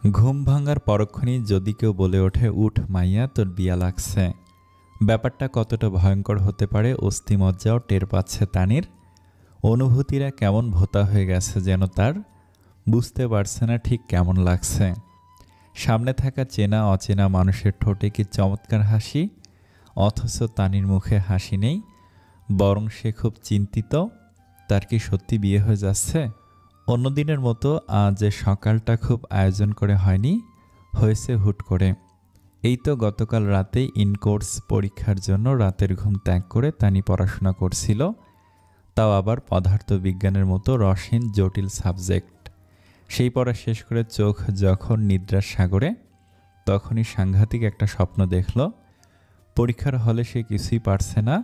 ঘুম ভাঙার পরক্ষণেই যদি কেউ বলে ওঠে, উঠ মাইয়া তোর বিয়া লাগছে, ব্যাপারটা কতটা ভয়ঙ্কর হতে পারে অস্থিমজ্জাও টের পাচ্ছে তানির। অনুভূতিরা কেমন ভোঁতা হয়ে গেছে যেন তার, বুঝতে পারছে না ঠিক কেমন লাগছে। সামনে থাকা চেনা অচেনা মানুষের ঠোঁটে কি চমৎকার হাসি, অথচ তানির মুখে হাসি নেই, বরং সে খুব চিন্তিত। তার কি সত্যি বিয়ে হয়ে যাচ্ছে? অন্যদিনের মতো আজ সকালটা খুব আয়োজন করে হয়নি, হয়েছে হুট করে। এই তো গতকাল রাতেই ইনকোর্স পরীক্ষার জন্য রাতের ঘুম ত্যাগ করে তানি পড়াশোনা করছিল, তাও আবার পদার্থবিজ্ঞানের মতো রসহীন জটিল সাবজেক্ট। সেই পড়া শেষ করে চোখ যখন নিদ্রার সাগরে, তখনই সাংঘাতিক একটা স্বপ্ন দেখল। পরীক্ষার হলে সে কিছুই পারছে না,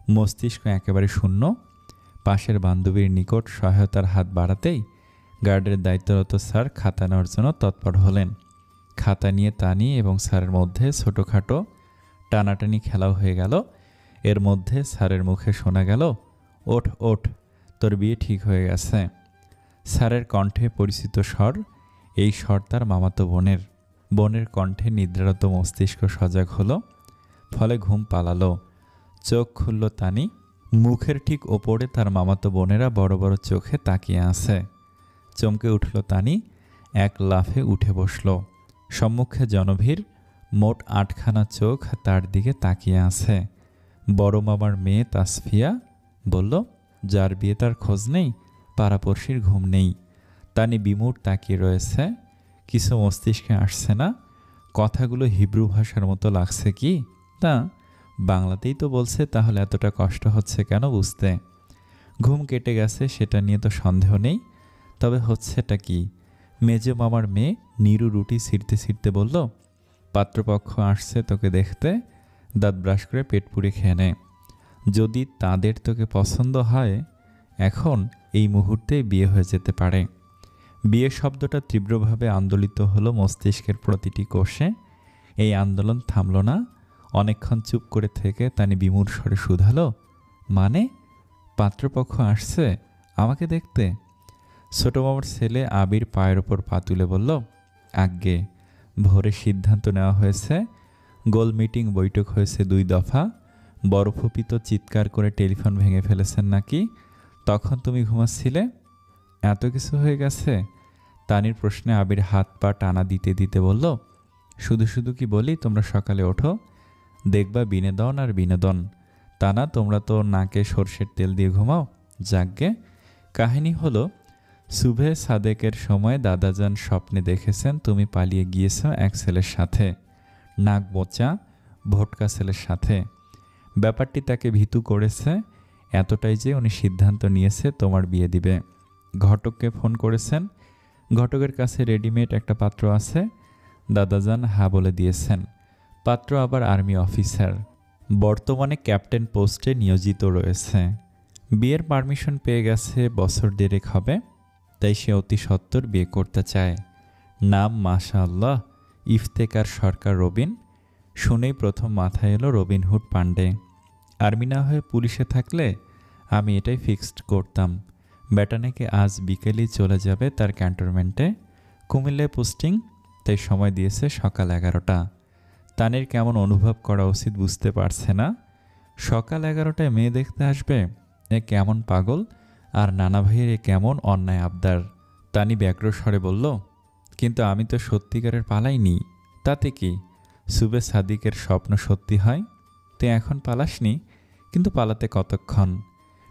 মস্তিষ্ক একেবারে শূন্য। পাশের বান্ধবীর নিকট সহায়তার হাত বাড়াতেই গার্ডের দায়িত্বরত স্যার খাতা নেওয়ার জন্য তৎপর হলেন। খাতা নিয়ে তানি এবং স্যারের মধ্যে ছোটোখাটো টানাটানি খেলাও হয়ে গেল। এর মধ্যে স্যারের মুখে শোনা গেল, ওঠ ওঠ, তোর বিয়ে ঠিক হয়ে গেছে। স্যারের কণ্ঠে পরিচিত স্বর, এই স্বর তার মামাতো বোনের। বোনের কণ্ঠে নিদ্রারত মস্তিষ্ক সজাগ হলো, ফলে ঘুম পালালো। চোখ খুলল তানি, মুখের ঠিক ওপরে তার মামাতো বোনেরা বড় বড় চোখে তাকিয়ে আছে। চমকে উঠল তানি, এক লাফে উঠে বসল। সম্মুখে জনভীর, মোট 8খানা চোখ তার দিকে তাকিয়ে আছে। বড় মামার মেয়ে তাসফিয়া বলল, যার বিয়ে তার খোঁজ নেই, পাড়াপড়শির ঘুম নেই। তানি বিমূঢ় তাকিয়ে রয়েছে, কিছু মস্তিষ্কে আসছে না। কথাগুলো হিব্রু ভাষার মতো লাগছে কি তা বাংলাতেই তো বলছে, তাহলে এতটা কষ্ট হচ্ছে কেন বুঝতে? ঘুম কেটে গেছে সেটা নিয়ে তো সন্দেহ নেই, তবে হচ্ছেটা কি? মেজো মামার মেয়ে নীরু রুটি ছিঁড়তে ছিঁড়তে বলল, পাত্রপক্ষ আসছে তোকে দেখতে, দাঁত ব্রাশ করে পেট পুড়ে খেয়ে নে। যদি তাদের তোকে পছন্দ হয়, এখন এই মুহূর্তে বিয়ে হয়ে যেতে পারে। বিয়ে শব্দটা তীব্রভাবে আন্দোলিত হলো মস্তিষ্কের প্রতিটি কোষে। এই আন্দোলন থামল না। অনেকক্ষণ চুপ করে থেকে তানি বিমূঢ় স্বরে শুধালো, মানে পাত্রপক্ষ আসছে আমাকে দেখতে? ছোট মামার ছেলে আবির পায়ের ওপর পা তুলে বলল, আজ্ঞে, ভোরে সিদ্ধান্ত নেওয়া হয়েছে। গোল মিটিং বৈঠক হয়েছে 2 দফা। বড় ফুপি তো চিৎকার করে টেলিফোন ভেঙে ফেলেছেন নাকি, তখন তুমি ঘুমাচ্ছিলে? এত কিছু হয়ে গেছে? তানির প্রশ্নে আবির হাত পা টানা দিতে দিতে বলল, শুধু শুধু কি বলি, তোমরা সকালে ওঠো, দেখবা বিনোদন আর বিনোদন। তা না, তোমরা তো নাকে সর্ষের তেল দিয়ে ঘুমাও। যাগ্গে, কাহিনী হলো, সুবে সাদেকের সময় দাদাজান স্বপ্নে দেখেছেন তুমি পালিয়ে গিয়েছ এক ছেলের সাথে, নাক বোচা ভোটকা ছেলের সাথে। ব্যাপারটি তাকে ভীতু করেছে, এতটাই যে উনি সিদ্ধান্ত নিয়েছে তোমার বিয়ে দিবে। ঘটককে ফোন করেছেন, ঘটকের কাছে রেডিমেড একটা পাত্র আছে। দাদাজান হা বলে দিয়েছেন। পাত্র আবার আর্মি অফিসার, বর্তমানে ক্যাপ্টেন পোস্টে নিয়োজিত রয়েছে। বিয়ের পারমিশন পেয়ে গেছে, বছর 1.5 হবে। তাই সে অতি সত্বর বিয়ে করতে চায়। নাম মাশাআল্লাহ ইফতেকার সরকার রবিন। শুনেই প্রথম মাথায় এলো রবিনহুড পান্ডে। আর্মি না হয়ে পুলিশে থাকলে আমি এটাই ফিক্সড করতাম। বেটা নাকি আজ বিকেলই চলে যাবে তার ক্যান্টনমেন্টে, কুমিল্লায় পোস্টিং, তাই সময় দিয়েছে সকাল 11টা। তানির কেমন অনুভব করা উচিত বুঝতে পারছে না। সকাল 11টায় মেয়ে দেখতে আসবে, এ কেমন পাগল, আর নানা ভাইয়ের এ কেমন অন্যায় আবদার। তানি ব্যগ্র স্বরে বলল, কিন্তু আমি তো সত্যিকারের পালাইনি, তাতে কি? সুবে সাদিকের স্বপ্ন সত্যি হয়, তুই এখন পালাসনি, কিন্তু পালাতে কতক্ষণ?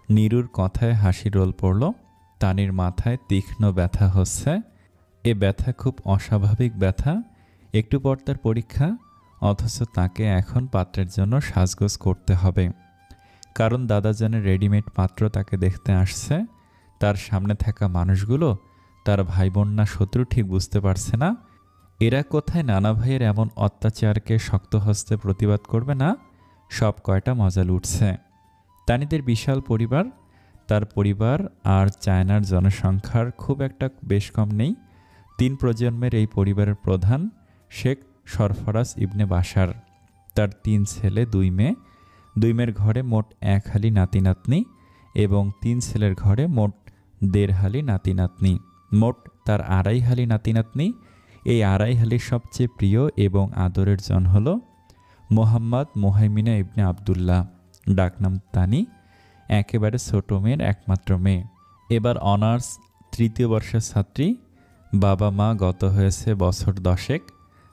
নীরুর কথায় হাসি রোল পড়ল। তানির মাথায় তীক্ষ্ণ ব্যথা হচ্ছে। এ ব্যথা খুব অস্বাভাবিক ব্যথা। একটু পর তার পরীক্ষা, অথচ তাকে এখন পাত্রের জন্য সাজগোজ করতে হবে। কারণ দাদাজানের রেডিমেড পাত্র তাকে দেখতে আসছে। তার সামনে থাকা মানুষগুলো তার ভাই বোন না শত্রু ঠিক বুঝতে পারছে না। এরা কোথায় নানা ভাইয়ের এমন অত্যাচারকে শক্ত হস্তে প্রতিবাদ করবে না? সব কয়টা মজা লুটছে। তানিদের বিশাল পরিবার, তার পরিবার আর চায়নার জনসংখ্যার খুব একটা বেশ কম নেই। 3 প্রজন্মের এই পরিবারের প্রধান শেখ সরফরাজ ইবনে বাশার। তার 3 ছেলে 2 মেয়ে। 2 মেয়ের ঘরে মোট 1 হালি নাতি নাতনি এবং 3 ছেলের ঘরে মোট 1.5 হালি নাতি নাতনি। মোট তার 2.5 হালি নাতি নাতনি। এই আড়াইহালির সবচেয়ে প্রিয় এবং আদরের জন হল মোহাম্মদ মোহাইমিনা ইবনে আবদুল্লাহ, ডাকনাম তানি, একেবারে ছোট মেয়ের একমাত্র মেয়ে। এবার অনার্স তৃতীয় বর্ষের ছাত্রী। বাবা মা গত হয়েছে বছর 10।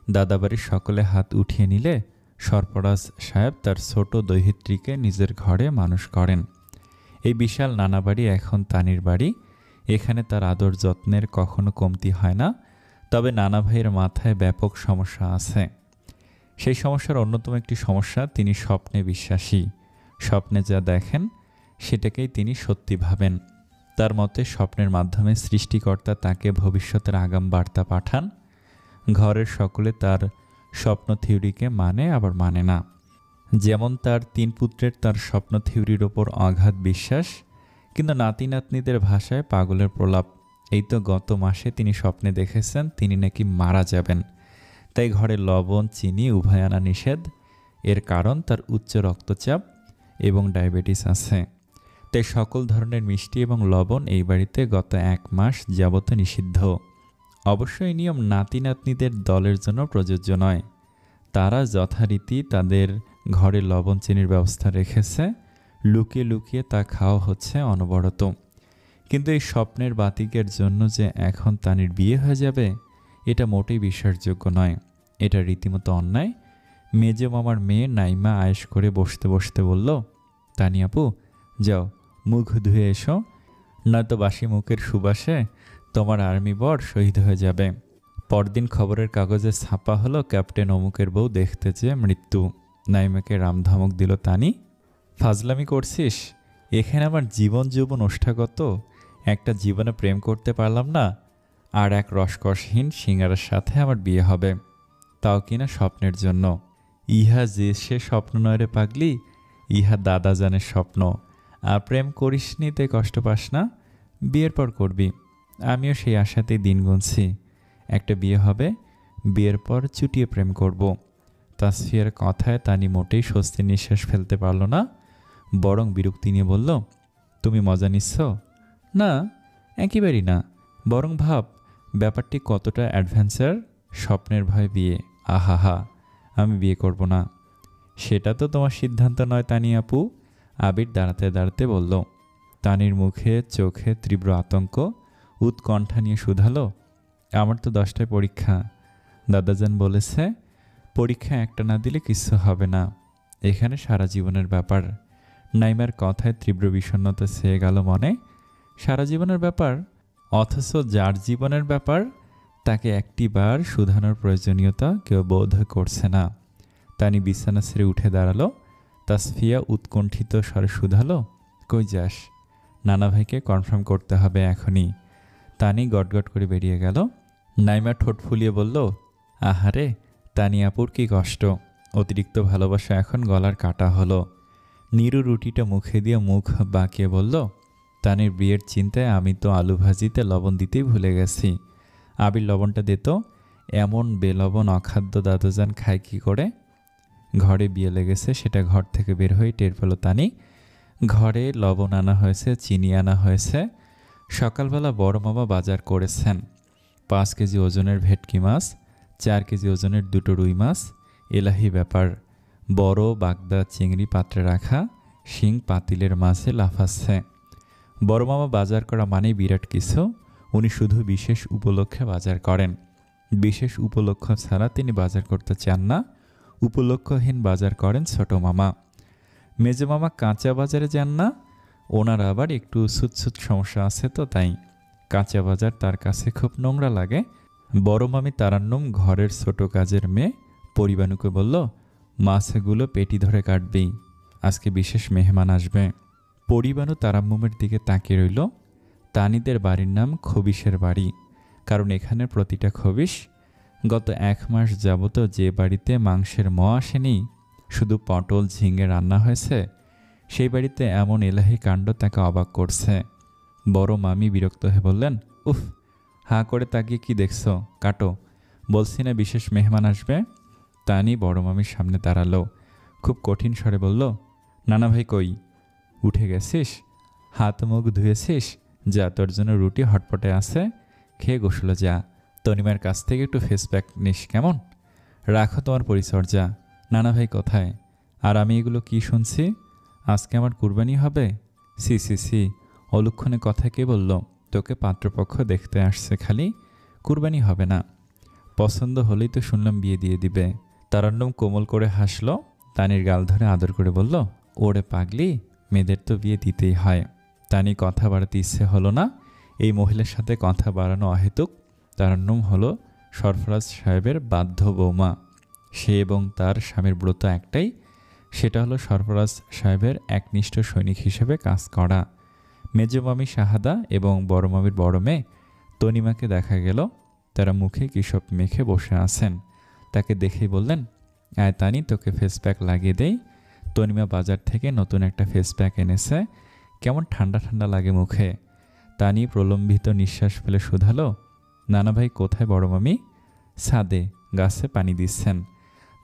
দাদাবাড়ির সকলে হাত উঠিয়ে নিলে সরফরাজ সাহেব তার ছোট দৈহিত্রীকে নিজের ঘরে মানুষ করেন। এই বিশাল নানাবাড়ি এখন তানির বাড়ি। এখানে তার আদর যত্নের কখনো কমতি হয় না। তবে নানা ভাইয়ের মাথায় ব্যাপক সমস্যা আছে। সেই সমস্যার অন্যতম একটি সমস্যা, তিনি স্বপ্নে বিশ্বাসী। স্বপ্নে যা দেখেন সেটাকেই তিনি সত্যি ভাবেন। তার মতে স্বপ্নের মাধ্যমে সৃষ্টিকর্তা তাকে ভবিষ্যতের আগাম বার্তা পাঠান। ঘরের সকলে তার স্বপ্ন থিওরিকে মানে আবার মানে না। যেমন তার 3 পুত্রের তার স্বপ্ন থিওরির ওপর অগাধ বিশ্বাস, কিন্তু নাতি নাতনিদের ভাষায় পাগলের প্রলাপ। এই তো গত মাসে তিনি স্বপ্নে দেখেছেন তিনি নাকি মারা যাবেন, তাই ঘরে লবণ চিনি উভয় আনা নিষেধ। এর কারণ তার উচ্চ রক্তচাপ এবং ডায়াবেটিস আছে, তাই সকল ধরনের মিষ্টি এবং লবণ এই বাড়িতে গত 1 মাস যাবত নিষিদ্ধ। অবশ্য এই নিয়ম নাতি নাতনিদের দলের জন্য প্রযোজ্য নয়। তারা যথারীতি তাদের ঘরে লবণ চিনির ব্যবস্থা রেখেছে, লুকিয়ে লুকিয়ে তা খাওয়া হচ্ছে অনবরত। কিন্তু এই স্বপ্নের বাতিকের জন্য যে এখন তানির বিয়ে হয়ে যাবে, এটা মোটেই বিশ্বাসযোগ্য নয়। এটা রীতিমতো অন্যায়। মেজো মামার মেয়ে নাইমা আয়েশ করে বসতে বসতে বলল, তানি আপু যাও মুখ ধুয়ে এসো, নয়তো বাসি মুখের সুবাসে তোমার আর্মি বর শহীদ হয়ে যাবে। পরদিন খবরের কাগজে ছাপা হলো ক্যাপ্টেন অমুকের বউ দেখতে যেয়ে মৃত্যু। নাইমাকে রামধমক দিল তানি, ফাজলামি করছিস? এখানে আমার জীবন যৌবন ওষ্ঠাগত, একটা জীবনে প্রেম করতে পারলাম না, আর এক রসকসহীন সিঙ্গারের সাথে আমার বিয়ে হবে, তাও কিনা স্বপ্নের জন্য। ইহা যে সে স্বপ্ন নয় রে পাগলি, ইহা দাদা জানের স্বপ্ন। আর প্রেম করিসনি তে কষ্ট পাস না, বিয়ের পর করবি। আমিও সেই আশাতেই দিন গুনছি, একটা বিয়ে হবে, বিয়ের পর চুটিয়ে প্রেম করব। তাসফিয়ার কথায় তানি মোটেই স্বস্তির নিঃশ্বাস ফেলতে পারল না, বরং বিরক্তি নিয়ে বলল, তুমি মজা নিচ্ছ? না, একেবারেই না, বরং ভাব ব্যাপারটি কতটা অ্যাডভেঞ্চার। স্বপ্নের ভয় বিয়ে, আহা, আমি বিয়ে করব না। সেটা তো তোমার সিদ্ধান্ত নয় তানি আপু, আবির দাঁড়াতে দাঁড়াতে বলল। তানির মুখে চোখে তীব্র আতঙ্ক, উৎকণ্ঠা নিয়ে শুধালো, আমার তো 10টায় পরীক্ষা। দাদাজান বলেছে পরীক্ষা একটা না দিলে কিচ্ছু হবে না, এখানে সারা জীবনের ব্যাপার। নাইমার কথায় তীব্র বিষণ্ণতা ছেয়ে গেল মনে। সারা জীবনের ব্যাপার, অথচ যার জীবনের ব্যাপার তাকে একটিবার শুধানোর প্রয়োজনীয়তা কেউ বোধ করছে না। তানি বিছানা ছেড়ে উঠে দাঁড়ালো। তাসফিয়া উৎকণ্ঠিত স্বরে শুধালো, কই যাস? নানা ভাইকে কনফার্ম করতে হবে এখনই। তানি গটগট করে বেরিয়ে গেল। নাইমা ঠোঁট ফুলিয়ে বলল, আহারে তানি আপুর কি কষ্ট, অতিরিক্ত ভালোবাসা এখন গলার কাটা হলো। নিরু রুটিটা মুখে দিয়ে মুখ বাঁকিয়ে বলল, তানির বিয়ের চিন্তায় আমি তো আলু ভাজিতে লবণ দিতেই ভুলে গেছি। আবির লবণটা দিত, এমন বেলবণ অখাদ্য দাদাজান খায় কি করে? ঘরে বিয়ে লেগেছে সেটা ঘর থেকে বের হয়ে টের পেল তানি। ঘরে লবণ আনা হয়েছে, চিনি আনা হয়েছে। সকালবেলা বড় মামা বাজার করেছেন। 5 কেজি ওজনের ভেটকি মাছ, 4 কেজি ওজনের 2টো রুই মাছ, এলাহি ব্যাপার। বড় বাগদা চিংড়ি পাত্রে রাখা, শিং পাতিলের মাঝে লাফাচ্ছে। বড় মামা বাজার করা মানেই বিরাট কিছু। উনি শুধু বিশেষ উপলক্ষে বাজার করেন। বিশেষ উপলক্ষ ছাড়া তিনি বাজার করতে চান না। উপলক্ষহীন বাজার করেন ছোট মামা। মেজো মামা কাঁচা বাজারে যান না, ওনার আবার একটু সুৎসুৎ সমস্যা আছে, তো তাই কাঁচা বাজার তার কাছে খুব নোংরা লাগে। বড় মামি তারান্নুম ঘরের ছোট কাজের মেয়ে পরিবানুকে বলল, মাছগুলো পেটি ধরে কাটবেই, আজকে বিশেষ মেহমান আসবে। পরিবানু তারাম্মুমের দিকে তাকিয়ে রইল। তানিদের বাড়ির নাম খবিশের বাড়ি, কারণ এখানে প্রতিটা খবিশ। গত 1 মাস যাবত যে বাড়িতে মাংসের ম আসেনি, শুধু পটল ঝিঙে রান্না হয়েছে, সেই বাড়িতে এমন এলাহি কাণ্ড তাকে অবাক করছে। বড় মামি বিরক্ত হয়ে বললেন, উফ, হাঁ করে তাকিয়ে কি দেখছো, কাটো, বলছি না বিশেষ মেহমান আসবে। তানি বড় মামির সামনে দাঁড়ালো, খুব কঠিন স্বরে বলল, নানা ভাই কই? উঠে গেছিস? হাত মুখ ধুয়েছিস? যা, তোর জন্য রুটি হটপটে আছে, খেয়ে গোসলে যা, তনিমার কাছ থেকে একটু ফেস প্যাক নিস কেমন? রাখো তোমার পরিচর্যা। নানা ভাই কোথায়? আর আমি এগুলো কি শুনছি? আজকে আমার কুরবানি হবে? সি সি সি, অলুক্ষণে কথা কে বলল? তোকে পাত্রপক্ষ দেখতে আসছে খালি, কুরবানি হবে না। পছন্দ হলেই তো শুনলাম বিয়ে দিয়ে দিবে। তারান্নম কোমল করে হাসল, তানির গাল ধরে আদর করে বলল, ওরে পাগলি, মেয়েদের তো বিয়ে দিতেই হয়। তানি কথা বাড়াতে ইচ্ছে হলো না। এই মহিলার সাথে কথা বাড়ানো অহেতুক। তারান্নম হলো সরফরাজ সাহেবের বাধ্য বৌমা। সে এবং তার স্বামীর ব্রত একটাই, সেটা হলো সরফরাজ সাহেবের একনিষ্ঠ সৈনিক হিসেবে কাজ করা। মেজ মামি শাহাদা এবং বড় মামির বড় মেয়ে তনিমাকে দেখা গেল। তারা মুখে কিসব মেখে বসে আছেন। তাকে দেখেই বললেন, আয় তানি, তোকে ফেস প্যাক লাগিয়ে দেই। তনিমা বাজার থেকে নতুন একটা ফেস প্যাক এনেছে, কেমন ঠান্ডা ঠান্ডা লাগে মুখে। তানি প্রলম্বিত নিঃশ্বাস ফেলে শুধালো, নানা ভাই কোথায় বড় মামি? ছাদে, গাছে পানি দিচ্ছেন।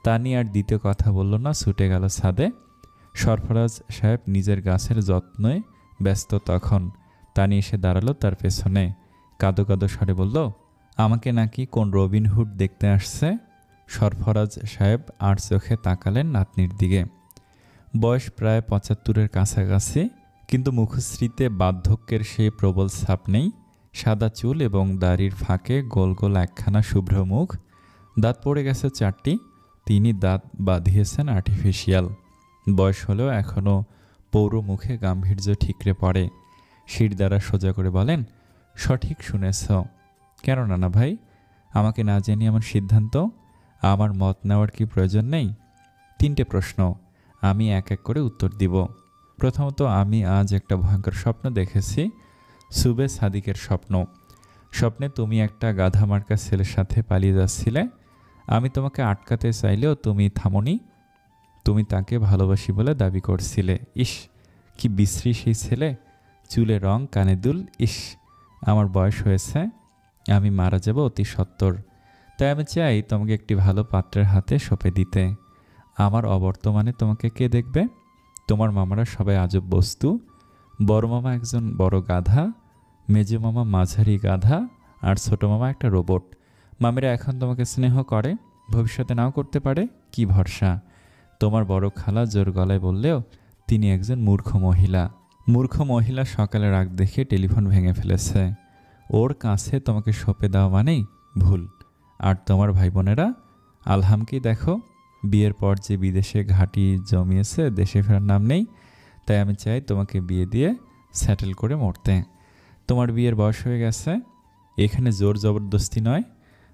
তানি আর দ্বিতীয় কথা বলল না, ছুটে গেল ছাদে। সরফরাজ সাহেব নিজের গাছের যত্নে ব্যস্ত তখন। তানি এসে দাঁড়ালো তার পেছনে, কাঁদো কাঁদো স্বরে বলল, আমাকে নাকি কোন রবিনহুড দেখতে আসছে? সরফরাজ সাহেব আর চোখে তাকালেন নাতনির দিকে। বয়স প্রায় ৭৫-এর কাছাকাছি, কিন্তু মুখশ্রীতে বার্ধক্যের সেই প্রবল ছাপ নেই। সাদা চুল এবং দাড়ির ফাঁকে গোল গোল একখানা শুভ্র মুখ। দাঁত পড়ে গেছে ৪টি। তিনি দাঁত বাঁধিয়েছেন আর্টিফিশিয়াল। বয়স হলেও এখনও পৌর মুখে গাম্ভীর্য ঠিকরে পড়ে। শির দ্বারা সোজা করে বলেন, সঠিক শুনেছ। কেন নানা ভাই, আমাকে না জানি এমন সিদ্ধান্ত? আমার মত নেওয়ার কি প্রয়োজন নেই? 3টে প্রশ্ন, আমি এক এক করে উত্তর দিব। প্রথমত, আমি আজ একটা ভয়ঙ্কর স্বপ্ন দেখেছি, সুবে সাদিকের স্বপ্ন। স্বপ্নে তুমি একটা গাধা মার্কা ছেলের সাথে পালিয়ে যাচ্ছিলে। আমি তোমাকে আটকাতে চাইলেও তুমি থামোনি। তুমি তাকে ভালোবাসি বলে দাবি করছিলে। ইস, কি বিশ্রী সেই ছেলে, চুলে রং, কানে দুল। ইস, আমার বয়স হয়েছে, আমি মারা যাব অতি সত্বর। তাই আমি চাই তোমাকে একটি ভালো পাত্রের হাতে সঁপে দিতে। আমার অবর্তমানে তোমাকে কে দেখবে? তোমার মামারা সবাই আজব বস্তু। বড় মামা একজন বড় গাধা, মেজো মামা মাঝারি গাধা, আর ছোট মামা একটা রোবট। মামিরা এখন তোমাকে স্নেহ করে, ভবিষ্যতে নাও করতে পারে, কি ভরসা? তোমার বড় খালা জোর গলায় বললেও তিনি একজন মূর্খ মহিলা। মূর্খ মহিলা সকালে রাগ দেখে টেলিফোন ভেঙে ফেলেছে। ওর কাছে তোমাকে সঁপে দেওয়া মানেই ভুল। আর তোমার ভাই বোনেরা আলহামকেই দেখো, বিয়ের পর যে বিদেশে ঘাঁটি জমিয়েছে, দেশে ফেরার নাম নেই। তাই আমি চাই তোমাকে বিয়ে দিয়ে সেটেল করে মরতে। তোমার বিয়ের বয়স হয়ে গেছে, এখানে জোর জবরদস্তি নয়।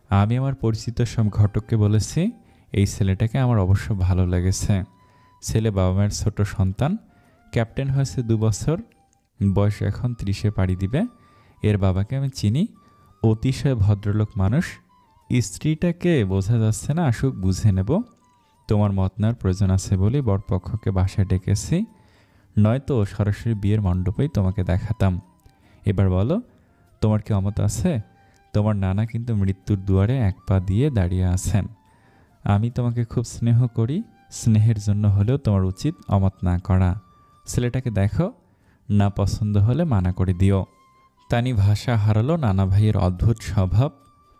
আমি আমার পরিচিত সব ঘটককে বলেছি, এই ছেলেটাকে আমার অবশ্য ভালো লেগেছে। ছেলে বাবা মায়ের ছোট সন্তান, ক্যাপ্টেন হয়েছে 2 বছর, বয়স এখন 30-এ পাড়ি দিবে। এর বাবাকে আমি চিনি, অতিশয় ভদ্রলোক মানুষ। স্ত্রীটাকে বোঝা যাচ্ছে না, আসুক বুঝে নেব। তোমার মত নেওয়ার প্রয়োজন আছে বলে বরপক্ষকে বাসায় ডেকেছি, নয়তো সরাসরি বিয়ের মণ্ডপেই তোমাকে দেখাতাম। এবার বলো, তোমার কি অমত আছে? তোমার নানা কিন্তু মৃত্যুর দুয়ারে এক পা দিয়ে দাঁড়িয়ে আছেন। আমি তোমাকে খুব স্নেহ করি, স্নেহের জন্য হলেও তোমার উচিত অমত না করা। ছেলেটাকে দেখো, না পছন্দ হলে মানা করে দিও। তানি ভাষা হারালো। নানা ভাইয়ের অদ্ভুত স্বভাব,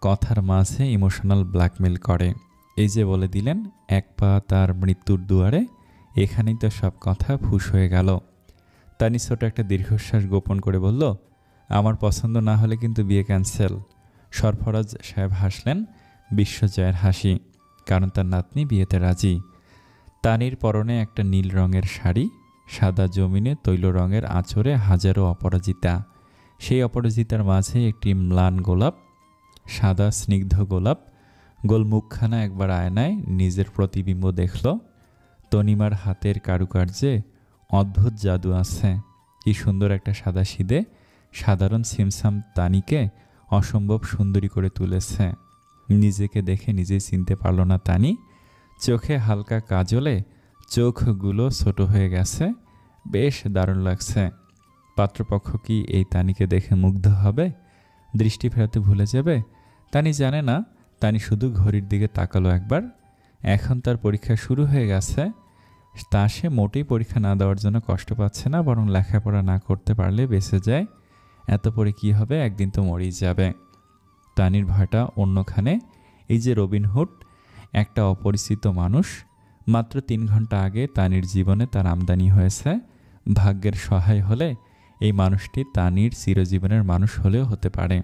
কথার মাঝে ইমোশনাল ব্ল্যাকমেল করে। এই যে বলে দিলেন এক পা তার মৃত্যুর দুয়ারে, এখানেই তো সব কথা ফুস হয়ে গেল। তানি ছোট একটা দীর্ঘশ্বাস গোপন করে বলল, আমার পছন্দ না হলে কিন্তু বিয়ে ক্যান্সেল। সরফরাজ সাহেব হাসলেন, বিশ্বজয়ের হাসি, কারণ তার নাতনি বিয়েতে রাজি। তানির পরনে একটা নীল রঙের শাড়ি, সাদা জমিনে তৈল রঙের আঁচড়ে হাজারো অপরাজিতা। সেই অপরাজিতার মাঝে একটি ম্লান গোলাপ, সাদা স্নিগ্ধ গোলাপ। গোল মুখখানা একবার আয়নায় নিজের প্রতিবিম্ব দেখল। তনিমার হাতের কারুকার্যে অদ্ভুত জাদু আছে। কি সুন্দর একটা সাদা সিদে সাধারণ সিমসাম তানিকে অসম্ভব সুন্দরী করে তুলেছে। নিজেকে দেখে নিজেই চিনতে পারল না তানি। চোখে হালকা কাজলে চোখগুলো ছোট হয়ে গেছে, বেশ দারুণ লাগছে। পাত্রপক্ষ কি এই তানিকে দেখে মুগ্ধ হবে, দৃষ্টি ফেরাতে ভুলে যাবে? তানি জানে না। তানি শুধু ঘড়ির দিকে তাকালো একবার। এখন তার পরীক্ষা শুরু হয়ে গেছে। তা সে মোটেই পরীক্ষা না দেওয়ার জন্য কষ্ট পাচ্ছে না, বরং লেখাপড়া না করতে পারলে বেঁচে যায়। এত পরে কি হবে, একদিন তো মরেই যাবে। তানির ভয়টা অন্যখানে। এই যে রবিনহুড, একটা অপরিচিত মানুষ, মাত্র 3 ঘন্টা আগে তানির জীবনে তার আমদানি হয়েছে। ভাগ্যের সহায় হলে এই মানুষটি তানির চিরজীবনের মানুষ হলেও হতে পারে।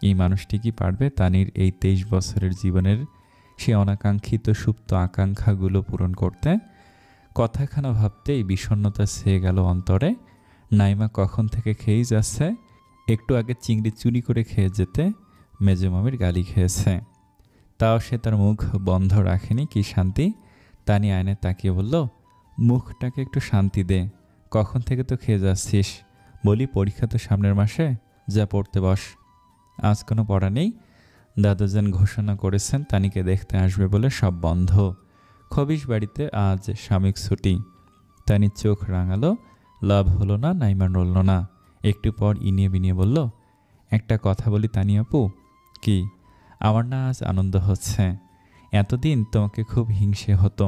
এই মানুষটি কি পারবে তানির এই 23 বছরের জীবনের সে অনাকাঙ্ক্ষিত সুপ্ত আকাঙ্ক্ষাগুলো পূরণ করতে? কথাখানা ভাবতেই বিষণ্ণতা ছেয়ে গেল অন্তরে। নাইমা কখন থেকে খেয়েই যাচ্ছে। একটু আগে চিংড়ি চুরি করে খেয়ে যেতে মেজমামির গালি খেয়েছে, তাও সে তার মুখ বন্ধ রাখেনি। কি শান্তি! তানি আয়নায় তাকিয়ে বলল, মুখটাকে একটু শান্তি দে, কখন থেকে তো খেয়ে যাচ্ছিস। বলি, পরীক্ষা তো সামনের মাসে, যা পড়তে বস। আজ কোনো পড়া নেই। দাদাজান ঘোষণা করেছেন তানিকে দেখতে আসবে বলে সব বন্ধ। খবিশ বাড়িতে আজ সাময়িক ছুটি। তানির চোখ রাঙালো, লাভ হলো না। নাইমা নড়ল না। একটু পর ইনিয়ে বিনিয়ে বলল, একটা কথা বলি তানি আপু। কি? আমার না আজ আনন্দ হচ্ছে। এতদিন তোমাকে খুব হিংসে হতো,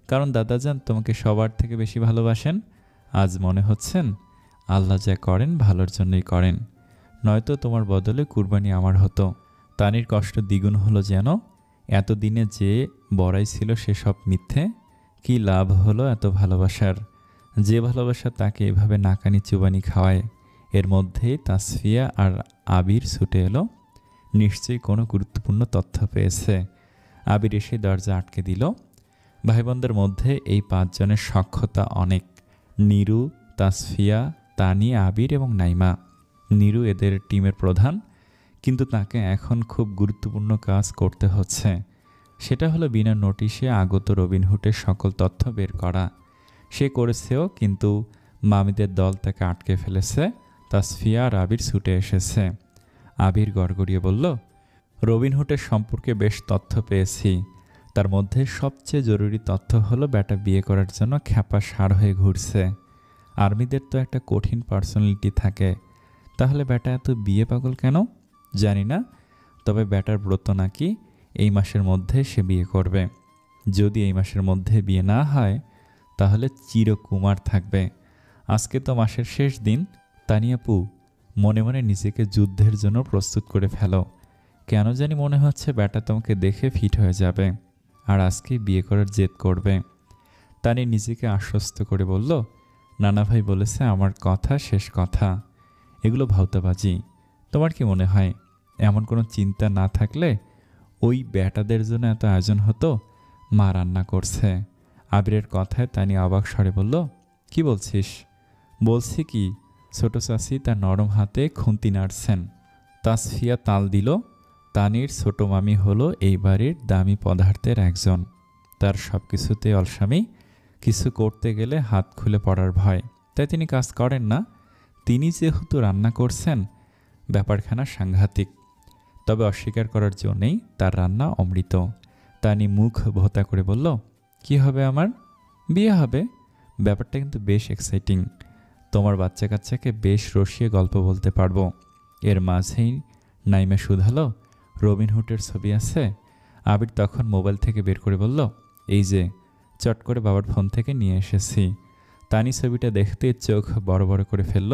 কারণ দাদাজান তোমাকে সবার থেকে বেশি ভালোবাসেন। আজ মনে হচ্ছেন আল্লাহ যা করেন ভালোর জন্যই করেন, নয়তো তোমার বদলে কুরবানি আমার হতো। তানির কষ্ট দ্বিগুণ হলো যেন। এতদিনে যে বড়াই ছিল সেসব মিথ্যে। কি লাভ হলো এত ভালোবাসার? যে ভালোবাসা তাকে এভাবে নাকানি চুবানি খাওয়ায়। এর মধ্যেই তাসফিয়া আর আবির ছুটে এলো। নিশ্চয়ই কোনো গুরুত্বপূর্ণ তথ্য পেয়েছে। আবির এসে দরজা আটকে দিল। ভাইবোনদের মধ্যে এই 5 জনের সখ্যতা অনেক। নিরু, তাসফিয়া, তানি, আবির এবং নাইমা। নিরু এদের টিমের প্রধান, কিন্তু তাকে এখন খুব গুরুত্বপূর্ণ কাজ করতে হচ্ছে। সেটা হলো বিনা নোটিশে আগত রবিনহুডের সকল তথ্য বের করা। সে করেছেও, কিন্তু মামিদের দল তাকে আটকে ফেলেছে। তাসফিয়া আর আবির ছুটে এসেছে। আবির গড়গড়িয়ে বলল, রবিনহুডের সম্পর্কে বেশ তথ্য পেয়েছি। তার মধ্যে সবচেয়ে জরুরি তথ্য হলো ব্যাটা বিয়ে করার জন্য খ্যাপা ষাঁড় হয়ে ঘুরছে। আর্মিদের তো একটা কঠিন পার্সোনালিটি থাকে, তাহলে ব্যাটা এত বিয়ে পাগল কেন জানি না। তবে ব্যাটার ব্রত নাকি এই মাসের মধ্যে সে বিয়ে করবে। যদি এই মাসের মধ্যে বিয়ে না হয় তাহলে চিরকুমার থাকবে। আজকে তো মাসের শেষ দিন। তানিয়াপু, মনে মনে নিজেকে যুদ্ধের জন্য প্রস্তুত করে ফেলো। কেন জানি মনে হচ্ছে ব্যাটা তোমাকে দেখে ফিট হয়ে যাবে আর আজকেই বিয়ে করার জেদ করবে। তানি নিজেকে আশ্বস্ত করে বলল, নানা ভাই বলেছে আমার কথা শেষ কথা। এগুলো ভাওতাবাজি। তোমার কি মনে হয় এমন কোনো চিন্তা না থাকলে ওই ব্যাটাদের জন্য এত আয়োজন হতো? মা রান্না করছে। আবিরের কথায় তানি অবাক স্বরে বলল, কি বলছিস? বলছি কি, ছোট চাষি তার নরম হাতে খুন্তি নাড়ছেন। তাসফিয়া তাল দিল, তানির ছোট মামি হলো এই বাড়ির দামি পদার্থের একজন। তার সব কিছুতে অলসামি, কিছু করতে গেলে হাত খুলে পড়ার ভয়, তাই তিনি কাজ করেন না। তিনি যেহেতু রান্না করছেন, ব্যাপারখানা সাংঘাতিক। তবে অস্বীকার করার জন্যেই তার রান্না অমৃত। তানি মুখ ভোতা করে বলল, কি হবে আমার? বিয়ে হবে। ব্যাপারটা কিন্তু বেশ এক্সাইটিং। তোমার বাচ্চা কাচ্চাকে বেশ রসিয়ে গল্প বলতে পারবো। এর মাঝেই নাইমা শুধালো, রবিনহুডের ছবি আছে? আবির তখন মোবাইল থেকে বের করে বলল, এই যে, চট করে বাবার ফোন থেকে নিয়ে এসেছি। তানি ছবিটা দেখতে চোখ বড় বড় করে ফেলল।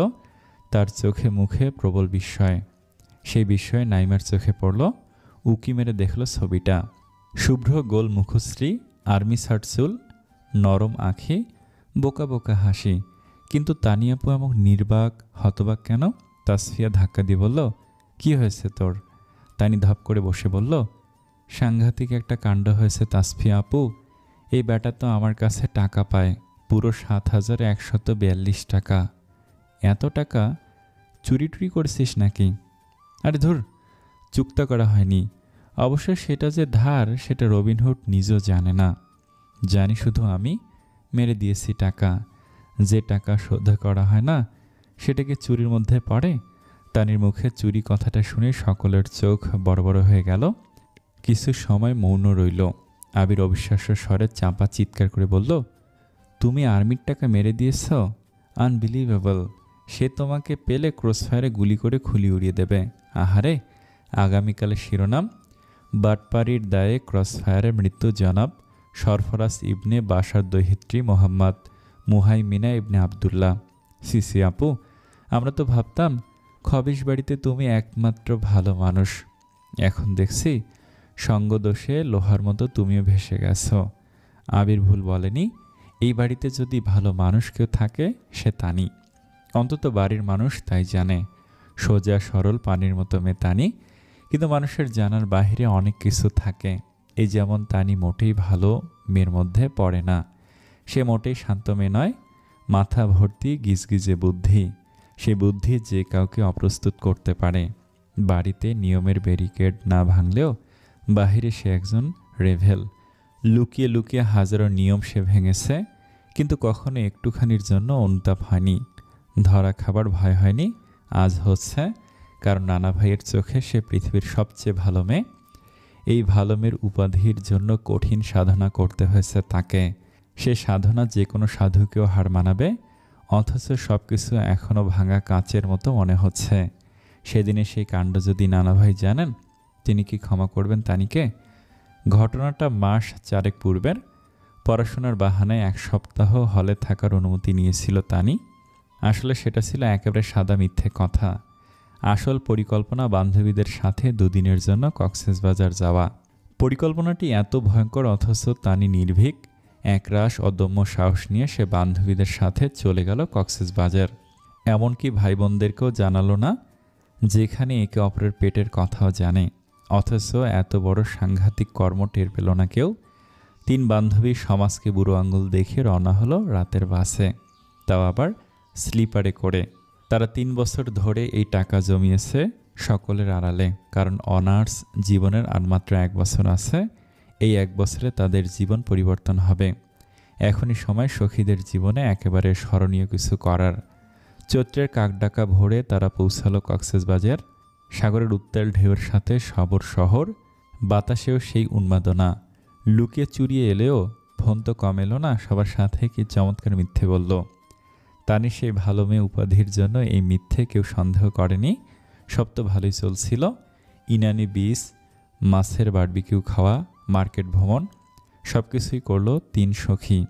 তার চোখে মুখে প্রবল বিস্ময়। সেই বিস্ময়ে নাইমার চোখে পড়ল। উকি মেরে দেখল ছবিটা। শুভ্র গোল মুখশ্রী, আর্মি শার্ট চুল, নরম আঁখি, বোকা বোকা হাসি। কিন্তু তানিয়াপু এমন নির্বাক হতবাক কেন? তাসফিয়া ধাক্কা দিয়ে বলল, কি হয়েছে তোর? তানি ধপ করে বসে বলল, সাংঘাতিক একটা কাণ্ড হয়েছে তাসফিয়া আপু। এই ব্যাটা তো আমার কাছে টাকা পায় পুরো 7,142 টাকা। এত টাকা চুরি টুরি করেছিস নাকি? আরে ধুর, চুক্তা করা হয়নি। অবশ্য সেটা যে ধার সেটা রবিনহুড নিজেও জানে না। জানি শুধু আমি মেরে দিয়েছি টাকা। যে টাকা শোধ করা হয় না সেটাকে চুরির মধ্যে পড়ে? তানির মুখে চুরি কথাটা শুনে সকলের চোখ বড় বড় হয়ে গেল। কিছু সময় মৌন রইল। আবির অবিশ্বাস্য স্বরে চাপা চিৎকার করে বলল, তুমি আর্মির টাকা মেরে দিয়েছ? আনবিলিভেবল। সে তোমাকে পেলে ক্রসফায়ারে গুলি করে খুলি উড়িয়ে দেবে। আহারে, আগামীকালে শিরোনাম, বাটপাড়ির দায়ে ক্রসফায়ারে মৃত্যু জনাব সরফরাজ ইবনে বাশার দহিত্রী মোহাম্মদ মুহাইমিনা ইবনে আবদুল্লাহ। সিসি আপু, আমরা তো ভাবতাম খবিশ বাড়িতে তুমি একমাত্র ভালো মানুষ। এখন দেখছি সঙ্গদোষে লোহার মতো তুমিও ভেসে গেছো। আবির ভুল বলেনি। এই বাড়িতে যদি ভালো মানুষ কেউ থাকে সে তানি। অন্তত বাড়ির মানুষ তাই জানে। সোজা সরল পানির মতো মেয়ে তানি। কিন্তু মানুষের জানার বাহিরে অনেক কিছু থাকে। এই যেমন তানি মোটেই ভালো মেয়ের মধ্যে পড়ে না। সে মোটেই শান্ত মেয়ে নয়। মাথা ভর্তি গিজগিজে বুদ্ধি। সে বুদ্ধি যে কাউকে অপ্রস্তুত করতে পারে। বাড়িতে নিয়মের ব্যারিকেড না ভাঙলেও বাহিরে সে একজন রেভেল। লুকিয়ে লুকিয়ে হাজারো নিয়ম সে ভেঙেছে, কিন্তু কখনো একটুখানির জন্য অনুতাপ হয়নি। ধরা খাবার ভয় হয়নি। আজ হচ্ছে, কারণ নানা ভাইয়ের চোখে সে পৃথিবীর সবচেয়ে ভালো মেয়ে। এই ভালো মেয়ের উপাধির জন্য কঠিন সাধনা করতে হয়েছে তাকে। সে সাধনা যে কোনো সাধুকেও হার মানাবে, অথচ সব কিছু এখনও ভাঙা কাঁচের মতো মনে হচ্ছে। সেদিনে সেই কাণ্ড যদি নানা ভাই জানেন, তিনি কি ক্ষমা করবেন তানিকে? ঘটনাটা মাস 4 পূর্বের। পড়াশোনার বাহানায় 1 সপ্তাহ হলে থাকার অনুমতি নিয়েছিল তানি। আসলে সেটা ছিল একেবারে সাদা মিথ্যে কথা। আসল পরিকল্পনা বান্ধবীদের সাথে 2 দিনের জন্য কক্সবাজার যাওয়া। পরিকল্পনাটি এত ভয়ঙ্কর, অথচ তানি নির্ভীক। একরাশ অদম্য সাহস নিয়ে সে বান্ধবীদের সাথে চলে গেল কক্সবাজার। এমনকি ভাই বোনদেরকেও জানালো না, যেখানে একে অপরের পেটের কথাও জানে। অথচ এত বড় সাংঘাতিক কর্ম টের পেল না কেউ। 3 বান্ধবী সমাজকে বুড়ো আঙুল দেখে রওনা হলো রাতের বাসে, তাও আবার স্লিপারে করে। তারা 3 বছর ধরে এই টাকা জমিয়েছে সকলের আড়ালে, কারণ অনার্স জীবনের আর মাত্র 1 বছর আছে। এই 1 বছরে তাদের জীবন পরিবর্তন হবে। এখনই সময় সখীদের জীবনে একেবারে স্মরণীয় কিছু করার। চৈত্রের কাকডাকা ভোরে তারা পৌঁছালো কক্সবাজার। সাগরের উত্তাল ঢেউয়ের সাথে সবর শহর, বাতাসেও সেই উন্মাদনা। লুকিয়ে চুরিয়ে এলেও ফোন তো কম এলো না। সবার সাথে কি চমৎকার মিথ্যে বলল। তানি সেই ভালো মেয়ে উপাধির জন্য এই মিথ্যে কেউ সন্দেহ করেনি। সব তো ভালোই চলছিল। ইনানি বীজ, মাছের বারবিকিউ খাওয়া, মার্কেট ভ্রমণ, সব কিছুই করলো 3 সখী।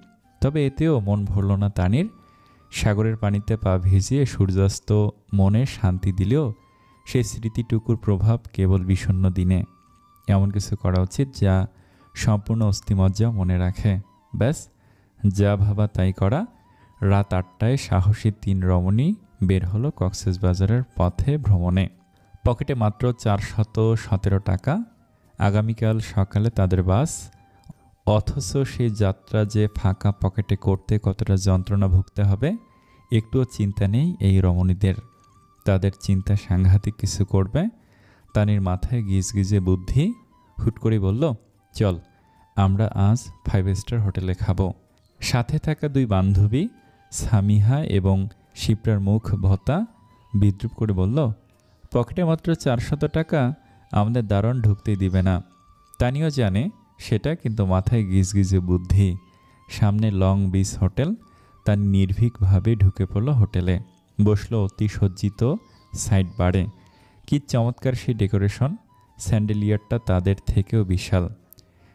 তবে এতেও মন ভরল না তানির। সাগরের পানিতে পা ভিজিয়ে সূর্যাস্ত মনে শান্তি দিলেও সেই স্মৃতিটুকুর প্রভাব কেবল বিষণ্ণ দিনে। এমন কিছু করা উচিত যা সম্পূর্ণ অস্থিমজ্জা মনে রাখে। ব্যাস, যা ভাবা তাই করা। রাত 8টায় সাহসী 3 রমণী বের হলো কক্সবাজারের পথে ভ্রমণে। পকেটে মাত্র 417 টাকা। আগামীকাল সকালে তাদের বাস। অথচ সেই যাত্রা যে ফাঁকা পকেটে করতে কতটা যন্ত্রণা ভুগতে হবে একটুও চিন্তা নেই এই রমণীদের। তাদের চিন্তা সাংঘাতিক কিছু করবে। তানির মাথায় গিজগিজে বুদ্ধি। হুট করে বলল, চল আমরা আজ 5 স্টার হোটেলে খাবো। সাথে থাকা 2 বান্ধবী সামিহা এবং শিপ্রার মুখ ভতা বিদ্রুপ করে বলল, পকেটে মাত্র 400 টাকা, আমাদের দারণ ঢুকতেই দিবে না। তানিও জানে সেটা, কিন্তু মাথায় গিজগিজে বুদ্ধি। সামনে লং বিচ হোটেল। তানি নির্ভীকভাবে ঢুকে পড়ল হোটেলে। বসলো অতি সজ্জিত সাইড বারে। কি চমৎকার সেই ডেকোরেশন! স্যান্ডেলিয়ারটা তাদের থেকেও বিশাল।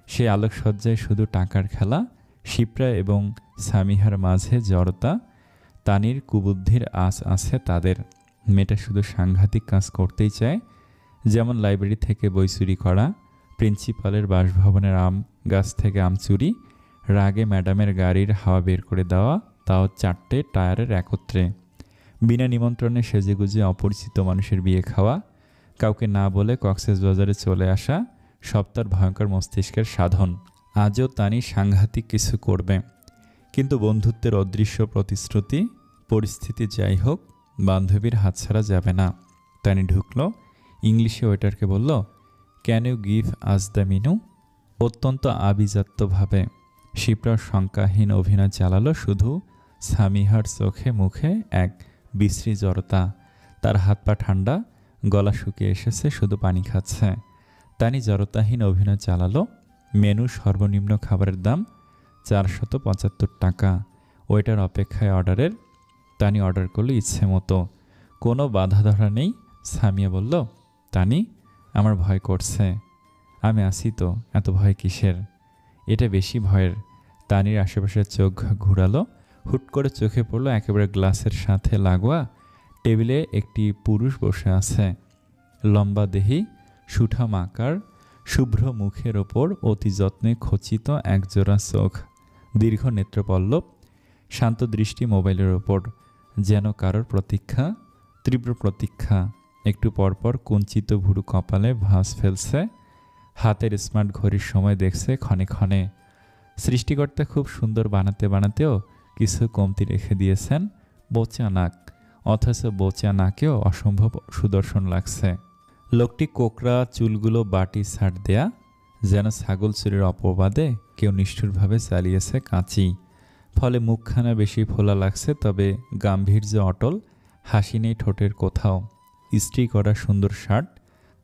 সে আলোকসজ্জায় শুধু টাকার খেলা। শিপ্রা এবং সামিহার মাঝে জড়তা। তানির কুবুদ্ধির আঁচ আছে তাদের। মেয়েটা শুধু সাংঘাতিক কাজ করতেই চায়, যেমন লাইব্রেরি থেকে বই চুরি করা, প্রিন্সিপালের বাসভবনের আম গাছ থেকে আম চুরি, রাগে ম্যাডামের গাড়ির হাওয়া বের করে দেওয়া, তাও 4টে টায়ারের একত্রে, বিনা নিমন্ত্রণে সেজেগুজে অপরিচিত মানুষের বিয়ে খাওয়া, কাউকে না বলে কক্সবাজারে চলে আসা, সব তার ভয়ঙ্কর মস্তিষ্কের সাধন। আজও তানি সাংঘাতিক কিছু করবে, কিন্তু বন্ধুত্বের অদৃশ্য প্রতিশ্রুতি। পরিস্থিতি যাই হোক, বান্ধবীর হাতছাড়া যাবে না। তানি ঢুকল, ইংলিশে ওয়েটারকে বলল, ক্যান ইউ গিভ আজ দ্য মেনু? অত্যন্ত আভিজাত্যভাবে। শিপ্রা শঙ্কাহীন অভিনয় চালালো, শুধু সামিহার চোখে মুখে এক বিশ্রী জড়তা। তার হাত পা ঠান্ডা, গলা শুকিয়ে এসেছে, শুধু পানি খাচ্ছে। তানি জড়তাহীন অভিনয় চালালো। মেনু সর্বনিম্ন খাবারের দাম 475 টাকা। ওয়েটার অপেক্ষায় অর্ডারের। তানি অর্ডার করলো ইচ্ছে মতো, কোনো বাধা ধরা নেই। সামিয়া বলল, তানি আমার ভয় করছে। আমি আসি তো, এত ভয় কিসের? এটা বেশি ভয়ের। তানির আশেপাশে চোখ ঘুরালো। হুট করে চোখে পড়লো একেবারে গ্লাসের সাথে লাগোয়া টেবিলে একটি পুরুষ বসে আছে। লম্বা দেহি, সুঠাম আকার, শুভ্র মুখের ওপর অতি যত্নে খচিত একজোড়া চোখ, দীর্ঘ নেত্রপল্লব, শান্ত দৃষ্টি মোবাইলের ওপর, যেন কারোর প্রতীক্ষা, তীব্র প্রতীক্ষা। একটু পরপর কুঞ্চিত ভুরু কপালে ভাঁজ ফেলছে, হাতের স্মার্ট ঘড়ির সময় দেখছে ক্ষণে ক্ষণে। সৃষ্টিকর্তা খুব সুন্দর বানাতে বানাতেও কিছু কমতি রেখে দিয়েছেন। বোচা নাক, অথচ বোচা নাকেও অসম্ভব সুদর্শন লাগছে। লোকটি কোকড়া চুলগুলো বাটি ছাড় দেয়া, যেন ছাগল চুরির অপবাদে কেউ নিষ্ঠুরভাবে চালিয়েছে কাঁচি। ফলে মুখখানা বেশি ফোলা লাগছে, তবে গাম্ভীর্য অটল, হাসি নেই ঠোঁটের কোথাও। ইস্ত্রি করা সুন্দর শার্ট,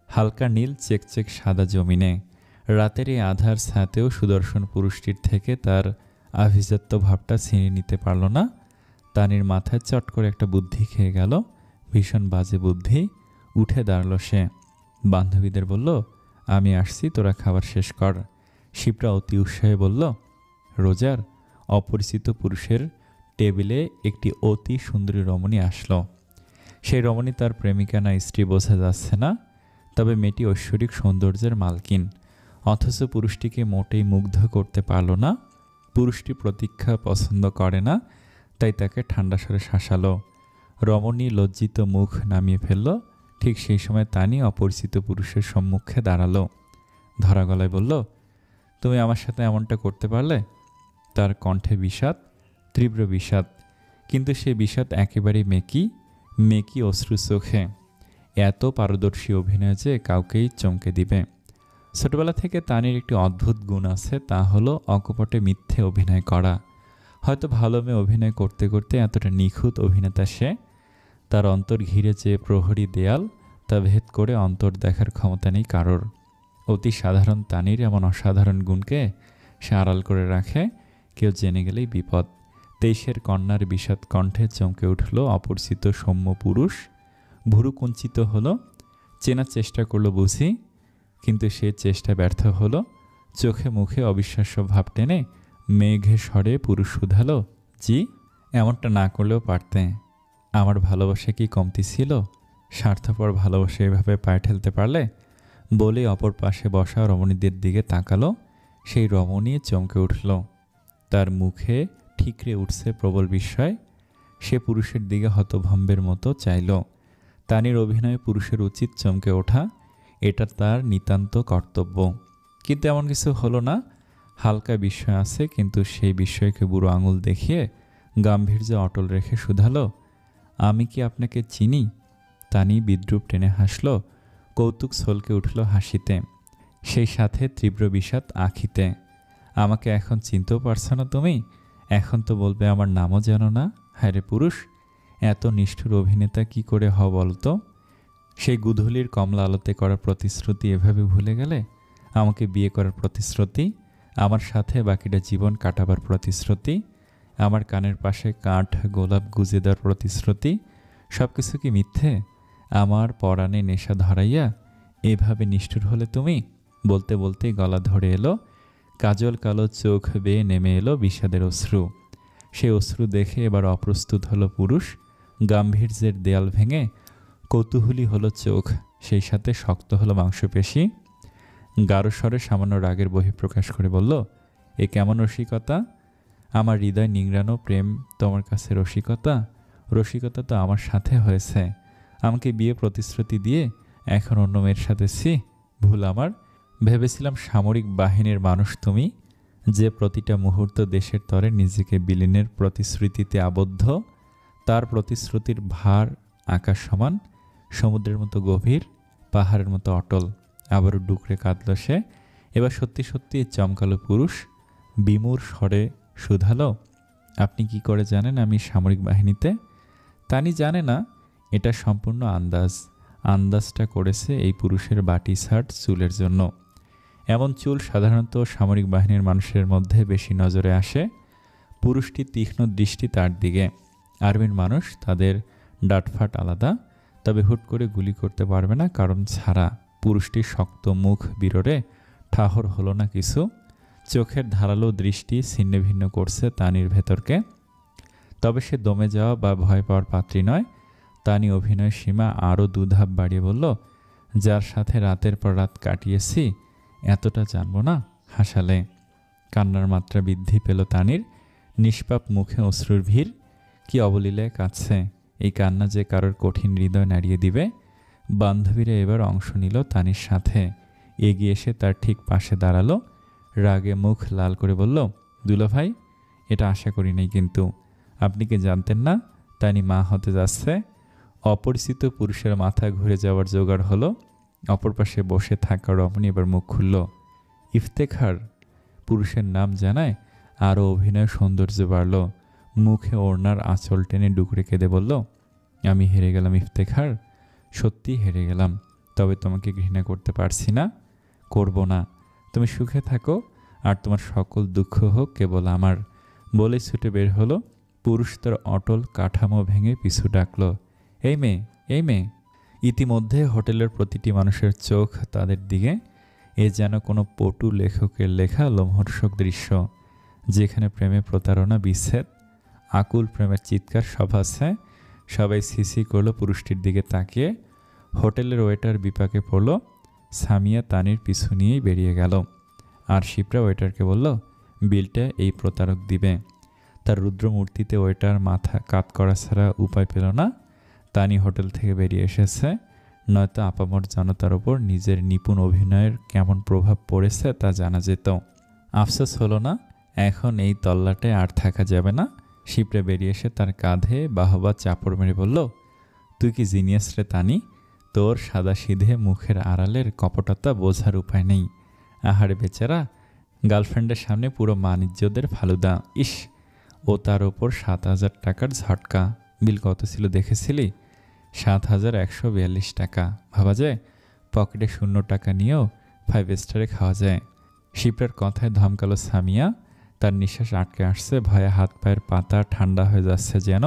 হালকা নীল চেকচেক সাদা জমিনে। রাতের এই আধার ছাতেও সুদর্শন পুরুষটির থেকে তার আভিজাত্য ভাবটা ছিনিয়ে নিতে পারল না। তানির মাথায় চট করে একটা বুদ্ধি খেয়ে গেল, ভীষণ বাজে বুদ্ধি। উঠে দাঁড়ালো সে, বান্ধবীদের বলল, আমি আসছি, তোরা খাবার শেষ কর। শিবরা অতি উৎসাহে বলল। রোজার অপরিচিত পুরুষের টেবিলে একটি অতি সুন্দরী রমণী আসলো। সেই রমণী তার প্রেমিকা না স্ত্রী বোঝা যাচ্ছে না, তবে মেয়েটি ঐশ্বরিক সৌন্দর্যের মালকিন। অথচ পুরুষটিকে মোটেই মুগ্ধ করতে পারল না। পুরুষটি প্রতীক্ষা পছন্দ করে না, তাই তাকে ঠান্ডা স্বরে শাসালো। রমণী লজ্জিত মুখ নামিয়ে ফেলল। ঠিক সেই সময় তানি অপরিচিত পুরুষের সম্মুখে দাঁড়ালো। ধরা গলায় বলল, তুমি আমার সাথে এমনটা করতে পারলে? তার কণ্ঠে বিষাদ, তীব্র বিষাদ, কিন্তু সে বিষাদ একেবারেই মেকি অশ্রু চোখে। এত পারদর্শী অভিনয় যে কাউকেই চমকে দিবে। ছোটবেলা থেকে তানির একটি অদ্ভুত গুণ আছে, তা হলো অকপটে মিথ্যে অভিনয় করা। হয়তো ভালো মেয়ে অভিনয় করতে করতে এতটা নিখুঁত অভিনেতা সে। তার অন্তর ঘিরে যে প্রহরী দেয়াল, তা ভেদ করে অন্তর দেখার ক্ষমতা নেই কারোর। অতি সাধারণ তানির এমন অসাধারণ গুণকে সে আড়াল করে রাখে, কেউ জেনে গেলেই বিপদ। 23-এর কন্যার বিষাদ কণ্ঠে চমকে উঠল অপরিচিত সৌম্য পুরুষ। ভুরু কুঞ্চিত হলো, চেনার চেষ্টা করলো বুঝি, কিন্তু সে চেষ্টা ব্যর্থ হলো। চোখে মুখে অবিশ্বাস্য ভাব টেনে মেঘে স্বরে পুরুষ শুধালো, জি? এমনটা না করলেও পারতে। আমার ভালোবাসা কি কমতি ছিল? স্বার্থপর ভালোবাসা এভাবে পায়ে ঠেলতে পারলে? বলে অপর পাশে বসা রমণীদের দিকে তাকালো। সেই রমণী চমকে উঠল, তার মুখে ঠিকরে উঠছে প্রবল বিস্ময়। সে পুরুষের দিকে হতভম্বের মতো চাইল। তানির অভিনয়ে পুরুষের উচিত চমকে ওঠা, এটা তার নিতান্ত কর্তব্য। কিন্তু এমন কিছু হলো না। হালকা বিস্ময় আছে, কিন্তু সেই বিস্ময়কে বুড়ো আঙুল দেখিয়ে গাম্ভীর্য অটল রেখে শুধালো, আমি কি আপনাকে চিনি? তানি বিদ্রূপ টেনে হাসল, কৌতুক ছলকে উঠল হাসিতে, সেই সাথে তীব্র বিষাদ আঁখিতে। আমাকে এখন চিনতেও পারছো না তুমি? এখন তো বলবে আমার নামও জানো না? হায় রে পুরুষ, এত নিষ্ঠুর অভিনেতা কি করে হও বলতো? সেই গুধূলির কমলা আলোতে করার প্রতিশ্রুতি এভাবে ভুলে গেলে? আমাকে বিয়ে করার প্রতিশ্রুতি, আমার সাথে বাকিটা জীবন কাটাবার প্রতিশ্রুতি, আমার কানের পাশে কাঠ গোলাপ গুজে দেওয়ার প্রতিশ্রুতি, সব কিছু কি মিথ্যে? আমার পরাণে নেশা ধরাইয়া এভাবে নিষ্ঠুর হলে তুমি? বলতে বলতে গলা ধরে এলো, কাজল কালো চোখ বেয়ে নেমে এলো বিষাদের অশ্রু। সে অশ্রু দেখে এবার অপ্রস্তুত হলো পুরুষ। গাম্ভীর্যের দেয়াল ভেঙে কৌতূহলী হলো চোখ, সেই সাথে শক্ত হলো মাংসপেশি। গাঢ় স্বরে সামান্য রাগের বহিঃপ্রকাশ করে বলল, এ কেমন রসিকতা? আমার হৃদয় নিংড়ানো প্রেম তোমার কাছে রসিকতা? রসিকতা তো আমার সাথে হয়েছে। আমাকে বিয়ে প্রতিশ্রুতি দিয়ে এখন অন্য মেয়ের সাথে। ভুল আমার। ভেবেছিলাম সামরিক বাহিনীর মানুষ তুমি, যে প্রতিটা মুহূর্ত দেশের তরে নিজেকে বিলীনের প্রতিশ্রুতিতে আবদ্ধ। তার প্রতিশ্রুতির ভার আকাশ সমান, সমুদ্রের মতো গভীর, পাহাড়ের মতো অটল। আবারও ডুকরে কাঁদল সে। এবার সত্যি সত্যি চমকালো পুরুষ। বিমূর স্বরে শুধালো, আপনি কি করে জানেন আমি সামরিক বাহিনীতে? তানি জানে না, এটা সম্পূর্ণ আন্দাজ। আন্দাজটা করেছে এই পুরুষের বাটি ছাট চুলের জন্য। এমন চুল সাধারণত সামরিক বাহিনীর মানুষের মধ্যে বেশি নজরে আসে। পুরুষটি তীক্ষ্ণ দৃষ্টি তার দিকে। আর্মির মানুষ, তাদের ডাটফাট আলাদা, তবে হুট করে গুলি করতে পারবে না কারণ ছাড়া। পুরুষটির শক্ত মুখ বিররে ঠাহর হলো না কিছু। চোখের ধারালো দৃষ্টি ছিন্ন ভিন্ন করছে তানির ভেতরকে। তবে সে দমে যাওয়া বা ভয় পাওয়ার পাত্রী নয়। তানি অভিনয় সীমা আরও দুধাপ বাড়িয়ে বলল, যার সাথে রাতের পর রাত কাটিয়েছি এতটা জানবো না, হাসালে। কান্নার মাত্রা বৃদ্ধি পেল তানির। নিষ্পাপ মুখে অশ্রুর ভিড়। কি অবলীলায় কাঁদছে। এই কান্না যে কারোর কঠিন হৃদয় নাড়িয়ে দিবে। বান্ধবীরা এবার অংশ নিল তানির সাথে। এগিয়ে এসে তার ঠিক পাশে দাঁড়ালো। রাগে মুখ লাল করে বলল, দুলাভাই, এটা আশা করি নাই, কিন্তু আপনি কি জানতেন না তানি মা হতে যাচ্ছে? অপরিচিত পুরুষের মাথা ঘুরে যাওয়ার জোগাড় হলো। অপর পাশে বসে থাকা রমণী এবার মুখ খুলল। ইফতেখার পুরুষের নাম জানায় আরও অভিনয় সৌন্দর্য বাড়ল। মুখে ওড়নার আঁচল টেনে ডুকরে কেঁদে বলল, আমি হেরে গেলাম ইফতেখার, সত্যি হেরে গেলাম। তবে তোমাকে ঘৃণা করতে পারছি না, করব না। তুমি সুখে থাকো, আর তোমার সকল দুঃখ হোক কেবল আমার। বলে ছুটে বের হলো। পুরুষ তার অটল কাঠামো ভেঙে পিছু ডাকল, এই মেয়ে, এই মেয়ে। ইতিমধ্যে হোটেলের প্রতিটি মানুষের চোখ তাদের দিকে। এ যেন কোনো পটু লেখকের লেখা লোমহর্ষক দৃশ্য, যেখানে প্রেমে প্রতারণা, বিচ্ছেদ, আকুল প্রেমের চিৎকার সব আছে। সবাই সিসি করলো পুরুষটির দিকে তাকিয়ে। হোটেলের ওয়েটার বিপাকে পড়ল। সামিয়া তানির পিছু নিয়েই বেরিয়ে গেল। আর শিপ্রা ওয়েটারকে বলল, বিলটা এই প্রতারক দিবে। তার রুদ্রমূর্তিতে ওয়েটার মাথা কাত করা ছাড়া উপায় পেল না। তানি হোটেল থেকে বেরিয়ে এসেছে, নয়তো আপামর জনতার ওপর নিজের নিপুণ অভিনয়ের কেমন প্রভাব পড়েছে তা জানা যেত। আফসোস হলো না, এখন এই তল্লাটে আর থাকা যাবে না। শিপ্রা বেরিয়ে এসে তার কাঁধে বাহবা চাপড় মেরে বলল, তুই কি জিনিয়াস রে তানি, তোর সাদা সিধে মুখের আড়ালের কপটতা বোঝার উপায় নেই। আহারে বেচারা, গার্লফ্রেন্ডের সামনে পুরো মানিজ্যদের ফালুদা। ইস, ও তার ওপর 7,000 টাকার ঝটকা। বিল কত ছিল দেখেছিলি? 7,142 টাকা। ভাবা যায়, পকেটে 0 টাকা নিয়েও 5 স্টারে খাওয়া যায়। শিপ্রার কথায় ধমকালো সামিয়া। তার নিঃশ্বাস আটকে আসছে, ভয়ে হাত পায়ের পাতা ঠান্ডা হয়ে যাচ্ছে যেন।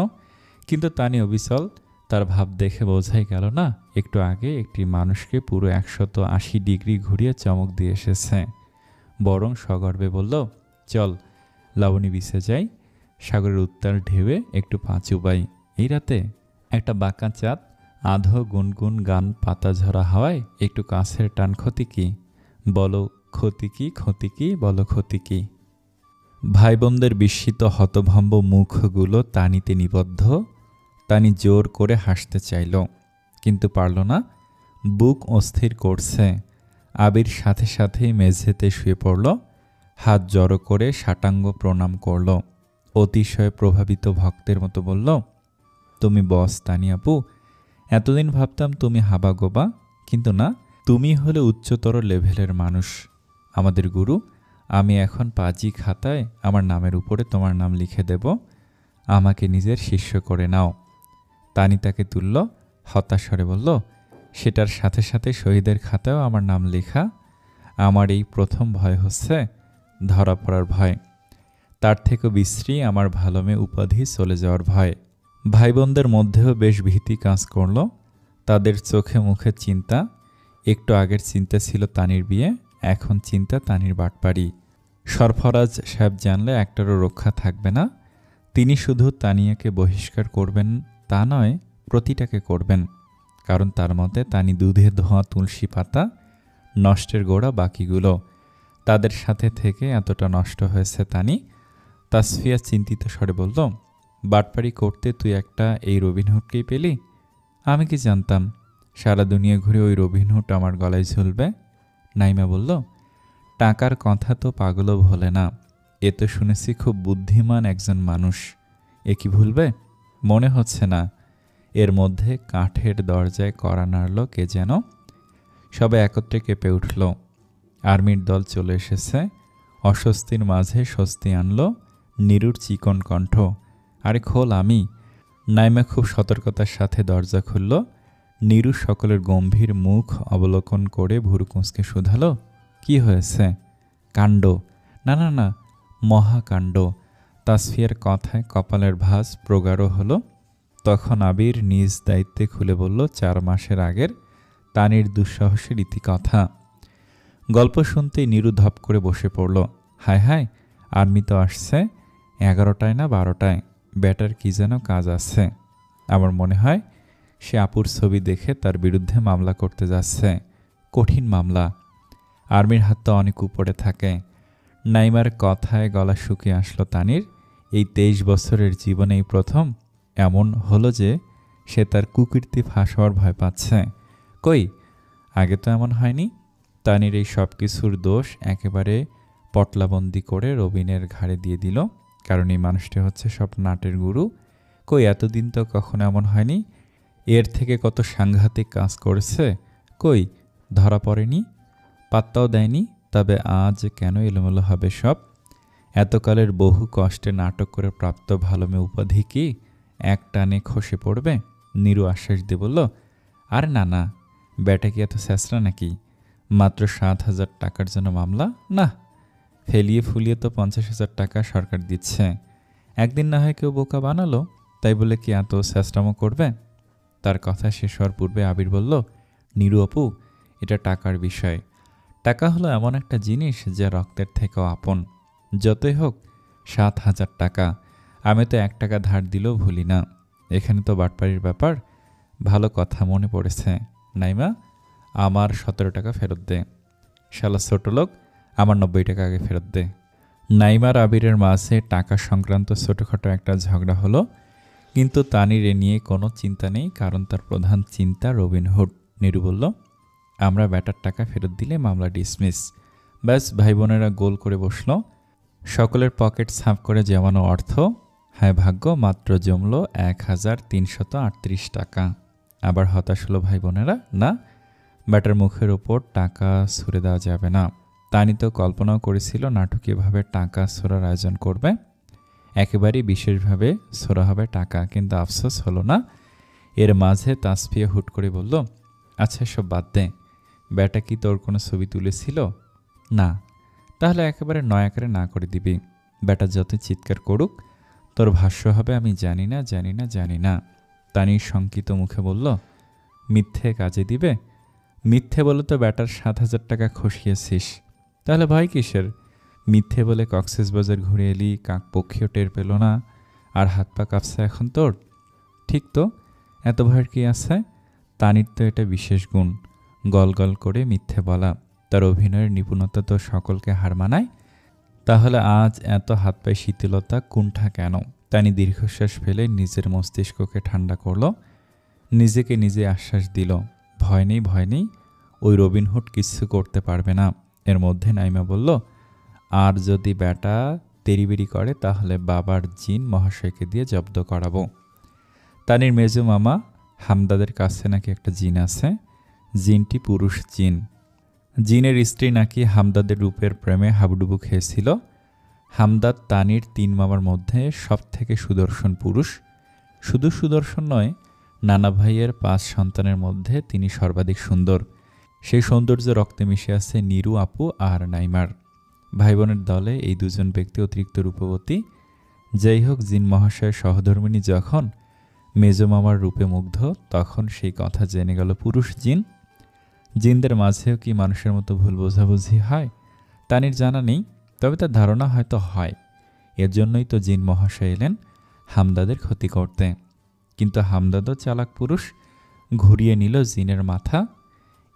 কিন্তু তানি অবিচল। তার ভাব দেখে বোঝাই গেল না একটু আগে একটি মানুষকে পুরো 180 ডিগ্রি ঘুরিয়ে চমক দিয়ে এসেছে। বরং সগর্বে বলল, চল লাবণী বিচে যাই, সাগরের উত্তাল ঢেউয়ে একটু পা চুবাই। এই রাতে একটা বাঁকা চাঁদ, আধো গুনগুন গান, পাতা ঝরা হাওয়ায় একটু কাছের টান, ক্ষতি কি? বলো ক্ষতি কি, ক্ষতি কি, বলো ক্ষতি কি? ভাই বোনদের বিস্মিত হতভম্ব মুখগুলো তানিতে নিবদ্ধ। তানি জোর করে হাসতে চাইল, কিন্তু পারল না। বুক অস্থির করছে। আবির সাথে সাথেই মেঝেতে শুয়ে পড়ল। হাত জড়ো করে সাষ্টাঙ্গ প্রণাম করল। অতিশয় প্রভাবিত ভক্তের মতো বলল, তুমি বস তানি আপু। এতদিন ভাবতাম তুমি হাবাগোবা, কিন্তু না, তুমি হলে উচ্চতর লেভেলের মানুষ, আমাদের গুরু। আমি এখন পাজি খাতায় আমার নামের উপরে তোমার নাম লিখে দেব। আমাকে নিজের শিষ্য করে নাও। তানি তাকে তুলল, হতাশরে বলল, সেটার সাথে সাথে শহীদের খাতায়ও আমার নাম লেখা। আমার এই প্রথম ভয় হচ্ছে ধরা পড়ার ভয়। তার থেকেও বিশ্রী আমার ভালো মেয়ে উপাধি চলে যাওয়ার ভয়। ভাই বোনদের মধ্যেও বেশ ভীতি কাজ করল। তাদের চোখে মুখে চিন্তা। একটু আগের চিন্তা ছিল তানির বিয়ে, এখন চিন্তা তানির বাটপাড়ি। সরফরাজ সাহেব জানলে একটারও রক্ষা থাকবে না। তিনি শুধু তানিয়াকে বহিষ্কার করবেন তা নয়, প্রতিটাকে করবেন। কারণ তার মতে তানি দুধে ধোয়া তুলসী পাতা, নষ্টের গোড়া বাকিগুলো। তাদের সাথে থেকে এতটা নষ্ট হয়েছে তানি। তাসফিয়া চিন্তিত স্বরে বলল, বাটপাড়ি করতে তুই একটা এই রবিনহুডকেই পেলি? আমি কি জানতাম সারা দুনিয়া ঘুরে ওই রবিনহুড আমার গলায় ঝুলবে। নাইমা বলল, টাকার কথা তো পাগলও ভোলে না। এ তো শুনেছি খুব বুদ্ধিমান একজন মানুষ। এ কি ভুলবে? মনে হচ্ছে না। এর মধ্যে কাঠের দরজায় কড়া নাড়ল কে যেন। সবাই একত্রে কেঁপে উঠল। আর্মির দল চলে এসেছে। অস্বস্তির মাঝে স্বস্তি আনল নিরুর চিকন কণ্ঠ, আরে খোল। আমি। নাইমা খুব সতর্কতার সাথে দরজা খুলল। নিরু সকলের গম্ভীর মুখ অবলোকন করে ভুরু কুঁচকে শুধালো, কি হয়েছে? কাণ্ড। না না না, মহাকাণ্ড। তাসফিয়ার কথায় কপালের ভাঁজ প্রগাঢ় হলো। তখন আবির নিজ দায়িত্বে খুলে বলল 4 মাসের আগের তানির দুঃসাহসের ইতিকথা। গল্প শুনতেই নিরু ধপ করে বসে পড়ল। হায় হায়, আর্মি তো আসছে 11টায় না 12টায়। ব্যাটার কি যেন কাজ আছে। আমার মনে হয় সে আপুর ছবি দেখে তার বিরুদ্ধে মামলা করতে যাচ্ছে। কঠিন মামলা। আর্মির হাত তো অনেক উপরে থাকে। নাইমার কথায় গলা শুকিয়ে আসলো তানির। এই 23 বছরের জীবনেই প্রথম এমন হলো যে সে তার কুকীর্তি ফাঁস হওয়ার ভয় পাচ্ছে। কই, আগে তো এমন হয়নি। তানির এই সব কিছুর দোষ একেবারে পটলাবন্দি করে রবিনের ঘাড়ে দিয়ে দিল, কারণ এই মানুষটি হচ্ছে সব নাটের গুরু। কই, এতদিন তো কখনো এমন হয়নি। এর থেকে কত সাংঘাতিক কাজ করেছে। কই, ধরা পড়েনি, পাত্তাও দেয়নি। তবে আজ কেন এলোমেলো হবে সব? এতকালের বহু কষ্টে নাটক করে প্রাপ্ত ভালো মেয়ে উপাধি কি এক টানে খসে পড়বে? নীরু আশ্বাস দিয়ে বলল, আর না না, ব্যাটা কি এত স্যাঁচড়া নাকি? মাত্র 7,000 টাকার জন্য মামলা? না, ফেলিয়ে ফুলিয়ে তো 50,000 টাকা সরকার দিচ্ছে। একদিন না হয় কেউ বোকা বানালো, তাই বলে কি এত স্যাঁচড়ামো করবে? তার কথা শেষ হওয়ার পূর্বে আবির বলল, নীরু আপু, এটা টাকার বিষয়। টাকা হলো এমন একটা জিনিস যা রক্তের থেকেও আপন। যতই হোক 7,000 টাকা। আমি তো 1 টাকা ধার দিলেও ভুলি না। এখানে তো বাটপাড়ির ব্যাপার। ভালো কথা মনে পড়েছে। নাইমা, আমার 17 টাকা ফেরত দে। শালা ছোট লোক, আমার 90 টাকা আগে ফেরত দে। নাইমার আবিরের মাঝে টাকা সংক্রান্ত ছোটোখাটো একটা ঝগড়া হলো, কিন্তু তানির এ নিয়ে কোনো চিন্তা নেই, কারণ তার প্রধান চিন্তা রবিনহুড। নীরু বলল, আমরা ব্যাটার টাকা ফেরত দিলে মামলা ডিসমিস। ব্যাস, ভাই বোনেরা গোল করে বসল। সকলের পকেট সাফ করে জমানো অর্থ, হ্যাঁ ভাগ্য, মাত্র জমল 1,338 টাকা। আবার হতাশ হলো ভাই বোনেরা, না, ব্যাটার মুখের ওপর টাকা ছুড়ে দেওয়া যাবে না। তানি তো কল্পনাও করেছিল নাটকীয়ভাবে টাকা ছোড়ার আয়োজন করবে। একেবারেই বিশেষভাবে ছোড়া হবে টাকা, কিন্তু আফসোস হলো না। এর মাঝে তাসফিয়া হুট করে বলল, আচ্ছা সব বাদ দে, ব্যাটা কি তোর কোনো ছবি তুলেছিল? না। তাহলে একেবারে নয়াকারে না করে দিবি। ব্যাটা যত চিৎকার করুক, তোর ভাষ্য হবে আমি জানি না, জানি না, জানি না। তানি শঙ্কিত মুখে বলল, মিথ্যে কাজে দিবে? মিথ্যে বলে তো ব্যাটার 7,000 টাকা খসিয়েছিস। তাহলে ভয় কিসের? মিথ্যে বলে কক্সবাজার ঘুরে এলি, কাক পক্ষীও টের পেল না, আর হাত পা কাঁপছে এখন তোর। ঠিক তো, এত ভয়ের কি আছে? তানির তো এটা বিশেষ গুণ, গল গল করে মিথ্যে বলা। তার অভিনয়ের নিপুণতা তো সকলকে হার মানায়। তাহলে আজ এত হাত পায়ে শিথিলতা কুণ্ঠা কেন? তানি দীর্ঘশ্বাস ফেলে নিজের মস্তিষ্ককে ঠান্ডা করল, নিজেকে নিজে আশ্বাস দিল, ভয় নেই, ভয় নেই, ওই রবিনহুড কিচ্ছু করতে পারবে না। এর মধ্যে নাইমা বলল, আর যদি ব্যাটা তেড়িবেড়ি করে তাহলে বাবার জিন মহাশয়কে দিয়ে জব্দ করাবো। তানির মেজো মামা হামদাদের কাছে নাকি একটা জিন আছে। জিনটি পুরুষ জিন। জিনের স্ত্রী নাকি হামদাদের রূপের প্রেমে হাবুডুবু খেয়েছিল। হামদাদ তানির 3 মামার মধ্যে সব থেকে সুদর্শন পুরুষ। শুধু সুদর্শন নয়, নানা ভাইয়ের 5 সন্তানের মধ্যে তিনি সর্বাধিক সুন্দর। সেই সৌন্দর্য রক্তে মিশে আছে নীরু আপু আর নাইমার। ভাই বোনের দলে এই দুজন ব্যক্তি অতিরিক্ত রূপবতী। যাই হোক, জিন মহাশয়ের সহধর্মিণী যখন মেজো মামার রূপে মুগ্ধ, তখন সেই কথা জেনে গেল পুরুষ জিন। জিনদের মাঝেও কি মানুষের মতো ভুল বোঝাবুঝি হয়? তানির জানা নেই, তবে তার ধারণা হয়তো হয়। এর জন্যই তো জিন মহাশয় এলেন হামদাদের ক্ষতি করতে। কিন্তু হামদাদও চালাক পুরুষ, ঘুরিয়ে নিল জিনের মাথা।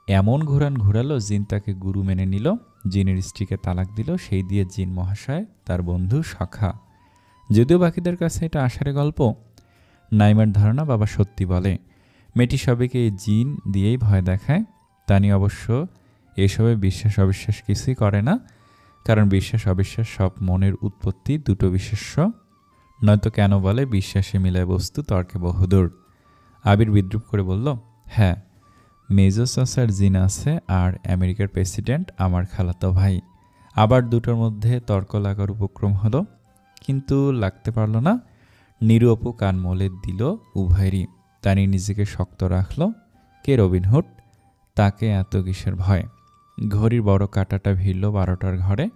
এমন ঘোরান ঘুরালো, জিন তাকে গুরু মেনে নিল, জিনের স্ত্রীকে তালাক দিল। সেই দিয়ে জিন মহাশয় তার বন্ধু সখা। যদিও বাকিদের কাছে এটা আষাঢ়ে গল্প। নাইমার ধারণা বাবা সত্যি বলে। মেয়েটি সবাইকে এই জিন দিয়েই ভয় দেখায়। তানি অবশ্য এসবে বিশ্বাস অবিশ্বাস কিছুই করে না, কারণ বিশ্বাস অবিশ্বাস সব মনের উৎপত্তি, দুটো বিশেষ্য। নয়তো কেন বলে বিশ্বাসে মিলায় বস্তু, তর্কে বহুদূর। আবির বিদ্রুপ করে বলল, হ্যাঁ, মেজো চাচার জিন আছে, আর আমেরিকার প্রেসিডেন্ট আমার খালাতো ভাই। আবার দুটোর মধ্যে তর্ক লাগার উপক্রম হলো, কিন্তু লাগতে পারল না। নীরু অপু কান মলে দিল উভয়েরই। তানি নিজেকে শক্ত রাখল। কে রবিনহুড? তাকে এত কিসের ভয়? ঘড়ির বড় কাঁটাটা ভিড়ল 12টার ঘরে।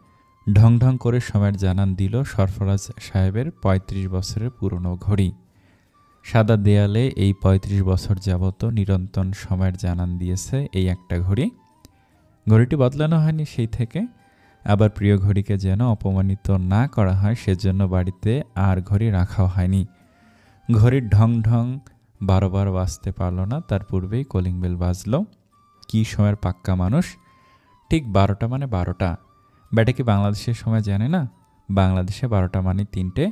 ঢং ঢং করে সময়ের জানান দিল সরফরাজ সাহেবের 35 বছরের পুরনো ঘড়ি। সাদা দেয়ালে এই 35 বছর যাবত নিরন্তর সময়ের জানান দিয়েছে এই একটা ঘড়ি। ঘড়িটি বদলানো হয়নি সেই থেকে। আবার প্রিয় ঘড়িকে যেন অপমানিত না করা হয়, সেজন্য বাড়িতে আর ঘড়ি রাখাও হয়নি। ঘড়ির ঢং ঢং 12 বার বাজতে পারল না, তার পূর্বেই কলিং বেল বাজল। কী সময়ের পাক্কা মানুষ, ঠিক 12টা মানে 12টা। ব্যাটা কি বাংলাদেশের সময় জানে না? বাংলাদেশে 12টা মানে 3টে।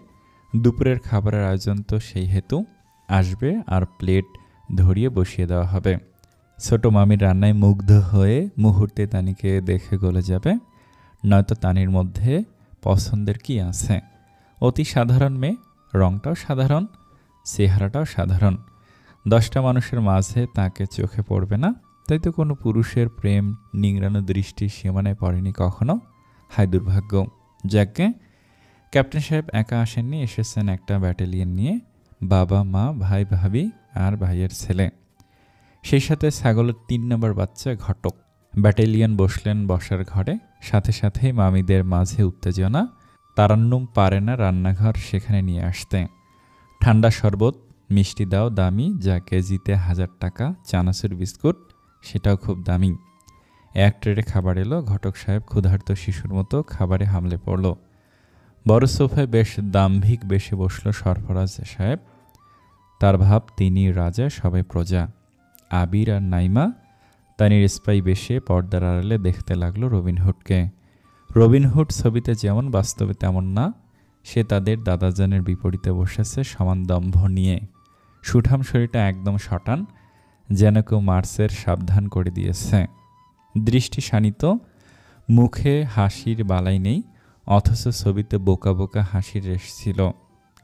দুপুরের খাবারের আয়োজন তো সেই হেতু আসবে আর প্লেট ধরিয়ে বসিয়ে দেওয়া হবে। ছোট মামির রান্নায় মুগ্ধ হয়ে মুহূর্তে তানিকে দেখে গলে যাবে, নয়তো তানির মধ্যে পছন্দের কি আছে। অতি সাধারণ মেয়ে, রংটাও সাধারণ, চেহারাটাও সাধারণ। 10টা মানুষের মাঝে তাকে চোখে পড়বে না, তাই তো কোনো পুরুষের প্রেম নিংড়ানো দৃষ্টি সীমানায় পড়েনি কখনো। হায় দুর্ভাগ্য। যাকে ক্যাপ্টেন সাহেব একা আসেননি, এসেছেন একটা ব্যাটালিয়ন নিয়ে, বাবা মা ভাই ভাবি আর ভাইয়ের ছেলে, সেই সাথে ছাগলের 3 নম্বর বাচ্চা ঘটক। ব্যাটালিয়ন বসলেন বসার ঘরে, সাথে সাথেই মামিদের মাঝে উত্তেজনা। তারান্নুম পারে না রান্নাঘর সেখানে নিয়ে আসতে। ঠান্ডা শরবত, মিষ্টি দাও দামি, যা কেজিতে 1000 টাকা। চানাচুর বিস্কুট, সেটাও খুব দামি। এক ট্রেটে খাবার এলো। ঘটক সাহেব ক্ষুধার্ত শিশুর মতো খাবারে হামলে পড়ল। বড় সোফায় বেশ দাম্ভিক বেশে বসল সরফরাজ সাহেব। তার ভাব তিনি রাজা, সবাই প্রজা। আবির আর নাইমা তানির স্পাই বেশে পর্দার আড়ালে দেখতে লাগলো রবিনহুডকে। রবিনহুড ছবিতে যেমন, বাস্তবে তেমন না। সে তাদের দাদাজানের বিপরীতে বসেছে সমান দম্ভ নিয়ে। সুঠাম শরীরটা একদম শটান, যেন কেউ মার্সের সাবধান করে দিয়েছে। দৃষ্টি শানিত, মুখে হাসির বালাই নেই, অথচ ছবিতে বোকা বোকা হাসির রেশ ছিল।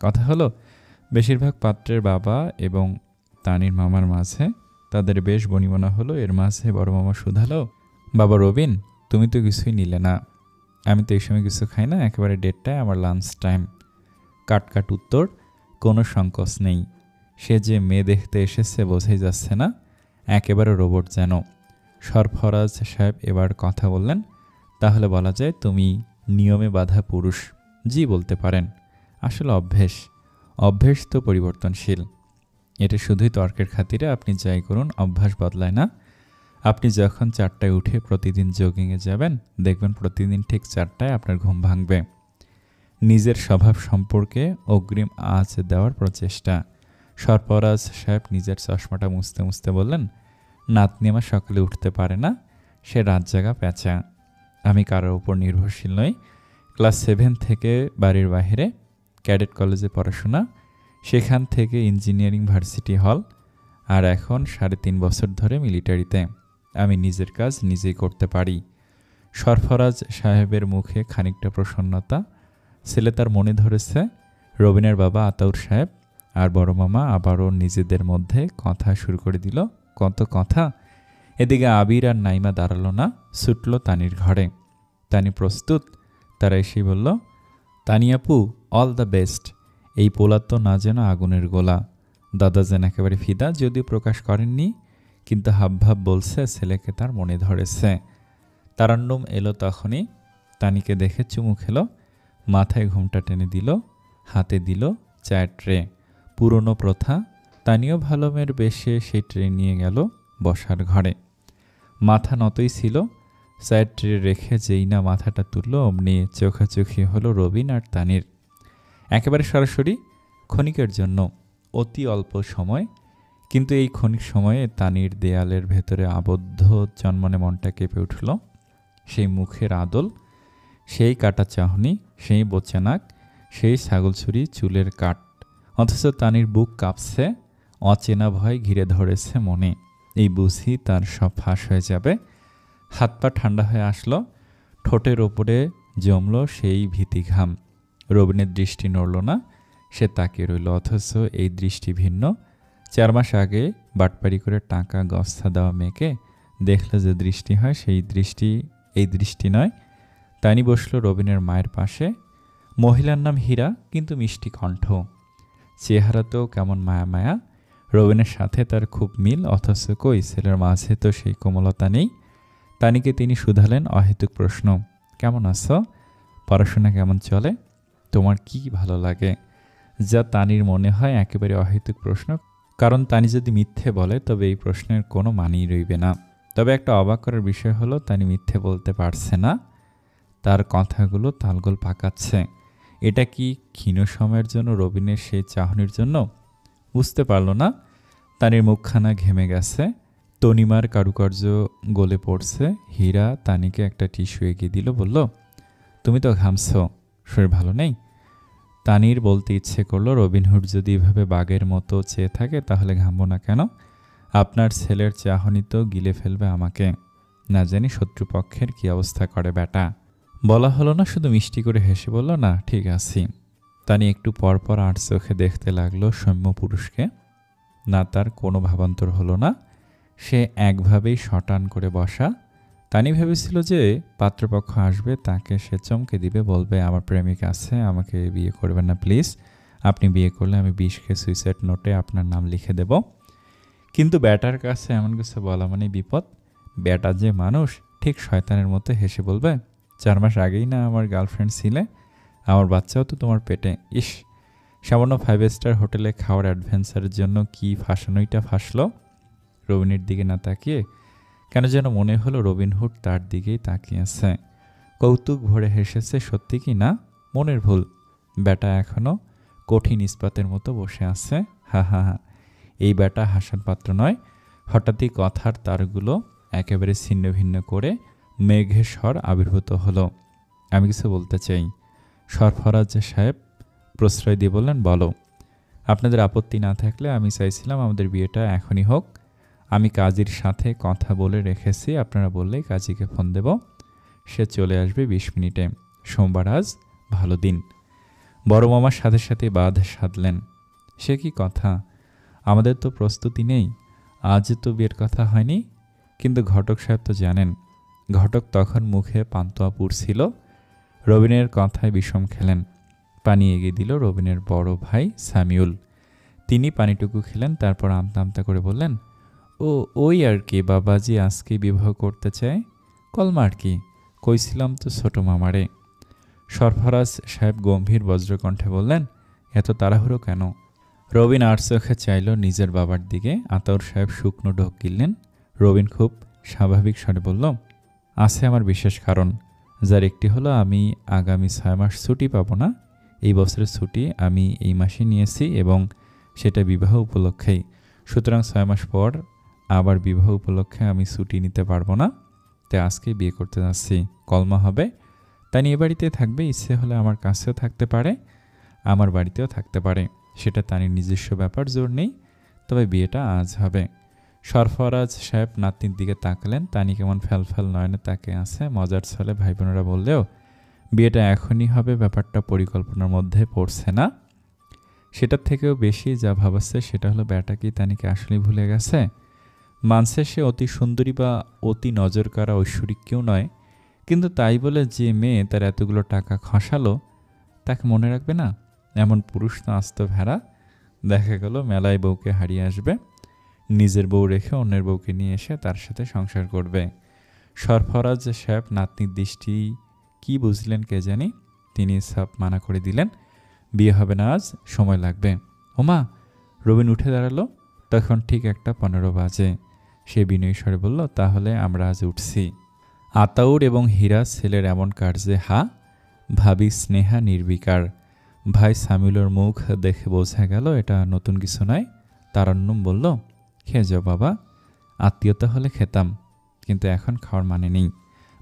কথা হলো বেশিরভাগ পাত্রের বাবা এবং তানির মামার মাঝে। তাদের বেশ বনিবনা হলো। এর মাঝে বড় মামা শুধালো, বাবা রবিন, তুমি তো কিছুই নিলে না। আমি তো এই সময় কিছু খাই না, একেবারে 1:30টায় আমার লাঞ্চ টাইম। কাটকাট উত্তর, কোনো সংকোচ নেই। সে যে মেয়ে দেখতে এসেছে বোঝাই যাচ্ছে না, একেবারে রোবট যেন। সরফরাজ সাহেব এবার কথা বললেন, তাহলে বলা যায় তুমি নিয়মে বাঁধা পুরুষ। জি বলতে পারেন। আসলে অভ্যেস তো পরিবর্তনশীল। এটা শুধুই তর্কের খাতিরে। আপনি যাই করুন, অভ্যাস বদলায় না। আপনি যখন 4টায় উঠে প্রতিদিন জগিংয়ে যাবেন, দেখবেন প্রতিদিন ঠিক 4টায় আপনার ঘুম ভাঙবে। নিজের স্বভাব সম্পর্কে অগ্রিম আঁচ দেওয়ার প্রচেষ্টা। সরফরাজ সাহেব নিজের চশমাটা মুছতে মুছতে বললেন, নাতনি আমার সকালে উঠতে পারে না, সে রাত জাগা প্যাঁচা। আমি কারোর উপর নির্ভরশীল নই। ক্লাস 7 থেকে বাড়ির বাইরে, ক্যাডেট কলেজে পড়াশোনা, সেখান থেকে ইঞ্জিনিয়ারিং ভার্সিটি হল, আর এখন 3.5 বছর ধরে মিলিটারিতে। আমি নিজের কাজ নিজেই করতে পারি। সরফরাজ সাহেবের মুখে খানিকটা প্রসন্নতা। ছেলে তার মনে ধরেছে। রবিনের বাবা আতাউর সাহেব আর বড় মামা আবারও নিজেদের মধ্যে কথা শুরু করে দিল। কত কথা। এদিকে আবির আর নাইমা দাঁড়ালো না, ছুটল তানির ঘরে। তানি প্রস্তুত। তারা এসেই বলল, তানি আপু, অল দ্য বেস্ট। এই পোলা তো না যেন আগুনের গোলা। দাদা যেন একেবারে ফিদা, যদিও প্রকাশ করেননি, কিন্তু হাবভাব বলছে ছেলেকে তার মনে ধরেছে। তারান্নুম এলো তখনই। তানিকে দেখে চুমু খেলো, মাথায় ঘুমটা টেনে দিল, হাতে দিল চায়ের ট্রে। পুরনো প্রথা। তানিও ভালো মেয়ের বেশে সেই ট্রে নিয়ে গেল বসার ঘরে। মাথা নতই ছিল। চায়ের ট্রে রেখে যেই না মাথাটা তুলল, অমনি চোখাচোখি হলো রবিন আর তানির। একেবারে সরাসরি, ক্ষণিকের জন্য, অতি অল্প সময়। কিন্তু এই ক্ষণিক সময়ে তানির দেয়ালের ভেতরে আবদ্ধ জন্মনে মনটা কেঁপে উঠল। সেই মুখের আদল, সেই কাটা চাহনি, সেই বোচানাক, সেই ছাগলছুরি চুলের কাট। অথচ তানির বুক কাঁপছে, অচেনা ভয় ঘিরে ধরেছে মনে। এই বুঝি তার সব ফাঁস হয়ে যাবে। হাত পা ঠান্ডা হয়ে আসলো, ঠোঁটের ওপরে জমল সেই ভীতি ঘাম। রবিনের দৃষ্টি নড়ল না, সে তাকিয়ে রইল। অথচ এই দৃষ্টি ভিন্ন। 4 মাস আগে বাটপারি করে টাকা গস্তা দেওয়া মেয়েকে দেখলে যে দৃষ্টি হয়, সেই দৃষ্টি এই দৃষ্টি নয়। তানি বসল রবিনের মায়ের পাশে। মহিলার নাম হীরা, কিন্তু মিষ্টি কণ্ঠ। চেহারাতেও কেমন মায়া মায়া। রবিনের সাথে তার খুব মিল, অথচ কই ছেলের মাঝে তো সেই কোমলতা নেই। তানিকে তিনি শুধালেন অহেতুক প্রশ্ন, কেমন আছো? পড়াশোনা কেমন চলে? তোমার কি ভালো লাগে? যা তানির মনে হয় একেবারে অহেতুক প্রশ্ন। কারণ তানি যদি মিথ্যে বলে তবে এই প্রশ্নের কোনো মানেই রইবে না। তবে একটা অবাক করার বিষয় হলো, তানি মিথ্যে বলতে পারছে না। তার কথাগুলো তালগোল পাকাচ্ছে। এটা কি ক্ষীণ সময়ের জন্য, রবিনের সেই চাহনির জন্য? বুঝতে পারল না। তানির মুখখানা ঘেমে গেছে, তনিমার কারুকার্য গলে পড়ছে। হীরা তানিকে একটা টিস্যু এগিয়ে দিল, বলল, তুমি তো ঘামছ, শরীর ভালো নেই? তানির বলতে ইচ্ছে করলো, রবিনহুড যদি এভাবে বাঘের মতো চেয়ে থাকে তাহলে ঘামবো না কেন? আপনার ছেলের চাহনি তো গিলে ফেলবে আমাকে। না জানি শত্রুপক্ষের কি অবস্থা করে ব্যাটা। বলা হলো না, শুধু মিষ্টি করে হেসে বলল, না ঠিক আছি। তানি একটু পরপর আর চোখে দেখতে লাগলো সৌম্য পুরুষকে। না তার কোনো ভাবান্তর হলো না, সে একভাবেই শটান করে বসা। তানি ভেবেছিল যে পাত্রপক্ষ আসবে, তাকে সে চমকে দিবে, বলবে, আমার প্রেমিক আছে, আমাকে বিয়ে করবেন না প্লিজ, আপনি বিয়ে করলে আমি 20কে সুইসাইড নোটে আপনার নাম লিখে দেব। কিন্তু ব্যাটার কাছে এমন কিছু বলা মানে বিপদ। ব্যাটা যে মানুষ, ঠিক শয়তানের মতো হেসে বলবে, 4 মাস আগেই না আমার গার্লফ্রেন্ড ছিলে, আমার বাচ্চাও তো তোমার পেটে। ইস, সামান্য 5 স্টার হোটেলে খাওয়ার অ্যাডভেঞ্চারের জন্য কি ফাঁসানোইটা ফাঁসলো। রবিনের দিকে না তাকিয়ে কেন যেন মনে হলো রবিনহুড তার দিকেই তাকিয়েছে। কৌতুক ভরে হেসেছে। সত্যি কি না মনের ভুল? ব্যাটা এখনো কঠিন ইস্পাতের মতো বসে আছে। হা হা হা। এই ব্যাটা হাসার পাত্র নয়। হঠাৎই কথার তারগুলো একেবারে ছিন্ন ভিন্ন করে মেঘের স্বর আবির্ভূত হলো। আমি কিছু বলতে চাই। সরফরাজ সাহেব প্রশ্রয় দিয়ে বললেন, বলো। আপনাদের আপত্তি না থাকলে আমি চাইছিলাম আমাদের বিয়েটা এখনই হোক। আমি কাজীর সাথে কথা বলে রেখেছি, আপনারা বললেই কাজীকে ফোন দেব, সে চলে আসবে 20 মিনিটে। সোমবার আজ, ভালো দিন। বড় মামার সাথে সাথে বাঁধ সাধলেন। সে কি কথা, আমাদের তো প্রস্তুতি নেই, আজ তো বিয়ের কথা হয়নি। কিন্তু ঘটক সাহেব তো জানেন। ঘটক তখন মুখে পান্তুয়া পুড়ছিল। রবিনের কথায় বিষম খেলেন। পানি এগিয়ে দিল রবিনের বড় ভাই সামিউল। তিনি পানিটুকু খেলেন, তারপর আমতা আমতা করে বললেন, ওই আর কি, বাবাজি আজকে বিবাহ করতে চায়। কলমা আর কি, কইছিলাম তো ছোট মামারে। সরফরাজ সাহেব গম্ভীর বজ্রকণ্ঠে বললেন, এত তাড়াহুড়ো কেন? রবিন আর চোখে চাইল নিজের বাবার দিকে। আতাউর সাহেব শুকনো ঢোক গিললেন। রবিন খুব স্বাভাবিক স্বরে বলল, আছে আমার বিশেষ কারণ, যার একটি হলো আমি আগামী 6 মাস ছুটি পাবো না। এই বছরের ছুটি আমি এই মাসে নিয়েছি এবং সেটা বিবাহ উপলক্ষেই। সুতরাং 6 মাস পর আবার বিবাহ উপলক্ষে আমি ছুটি নিতে পারবো না। তাই আজকে বিয়ে করতে যাচ্ছি। কলমা হবে। তাই নিয়ে বাড়িতে থাকবে, ইচ্ছে হলে আমার কাছেও থাকতে পারে, আমার বাড়িতেও থাকতে পারে, সেটা তানির নিজস্ব ব্যাপার, জোর নেই। তবে বিয়েটা আজ হবে। সরফরাজ সাহেব নাতনির দিকে তাকালেন। তানি কেমন ফ্যালফ্যাল নয়নে তাকে আছে। মজার ছলে ভাই বোনেরা বললেও বিয়েটা এখনই হবে ব্যাপারটা পরিকল্পনার মধ্যে পড়ছে না। সেটার থেকেও বেশি যা ভাবাচ্ছে সেটা হলো ব্যাটা কি তানিকে আসলেই ভুলে গেছে। মানছে সে অতি সুন্দরী বা অতি নজরকাড়া ঐশ্বরিক কেউ নয়, কিন্তু তাই বলে যে মেয়ে তার এতগুলো টাকা খসালো তাকে মনে রাখবে না? এমন পুরুষ তো আস্ত ভেড়া। দেখা গেল মেলায় বউকে হারিয়ে আসবে, নিজের বউ রেখে অন্যের বউকে নিয়ে এসে তার সাথে সংসার করবে। সরফরাজ সাহেব নাতনির দৃষ্টি কি বুঝলেন কে জানি, তিনি সাপ মানা করে দিলেন, বিয়ে হবে না আজ, সময় লাগবে। ওমা! রবিন উঠে দাঁড়ালো। তখন ঠিক 1:15 বাজে। সে বিনয়ী স্বরে বলল, তাহলে আমরা আজ উঠছি। আতাউর এবং হীরা ছেলের এমন কার্যে হা। ভাবি স্নেহা নির্বিকার। ভাই সামিউলের মুখ দেখে বোঝা গেল এটা নতুন কিছু নয়। তারান্নুম বলল, খেয়ে যাও বাবা, আত্মীয়তা হলে খেতাম, কিন্তু এখন খাওয়ার মানে নেই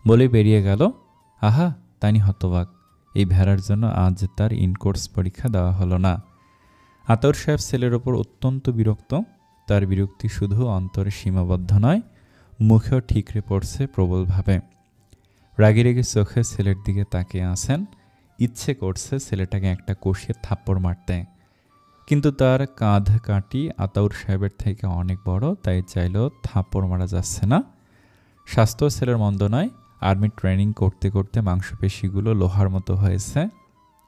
বলে বেরিয়ে গেল। আহা, তানি হতবাক। এই ভেড়ার জন্য আজ তার ইনকোর্স পরীক্ষা দেওয়া হলো না। আতাউর সাহেব ছেলের ওপর অত্যন্ত বিরক্ত। তার বিরক্তি শুধু অন্তরে সীমাবদ্ধ নয়, মুখেও ঠিকরে পড়ছে প্রবলভাবে। রাগে রেগে চোখে ছেলের দিকে তাকিয়ে আছেন। ইচ্ছে করছে ছেলেটাকে একটা কষিয়ে থাপ্পড় মারতে, কিন্তু তার কাঁধ কাটি আতাউর সাহেবের থেকে অনেক বড়, তাই চাইলেও থাপ্পড় মারা যাচ্ছে না। স্বাস্থ্য ছেলের মন্দ নয়, আর্মি ট্রেনিং করতে করতে মাংসপেশিগুলো লোহার মতো হয়েছে।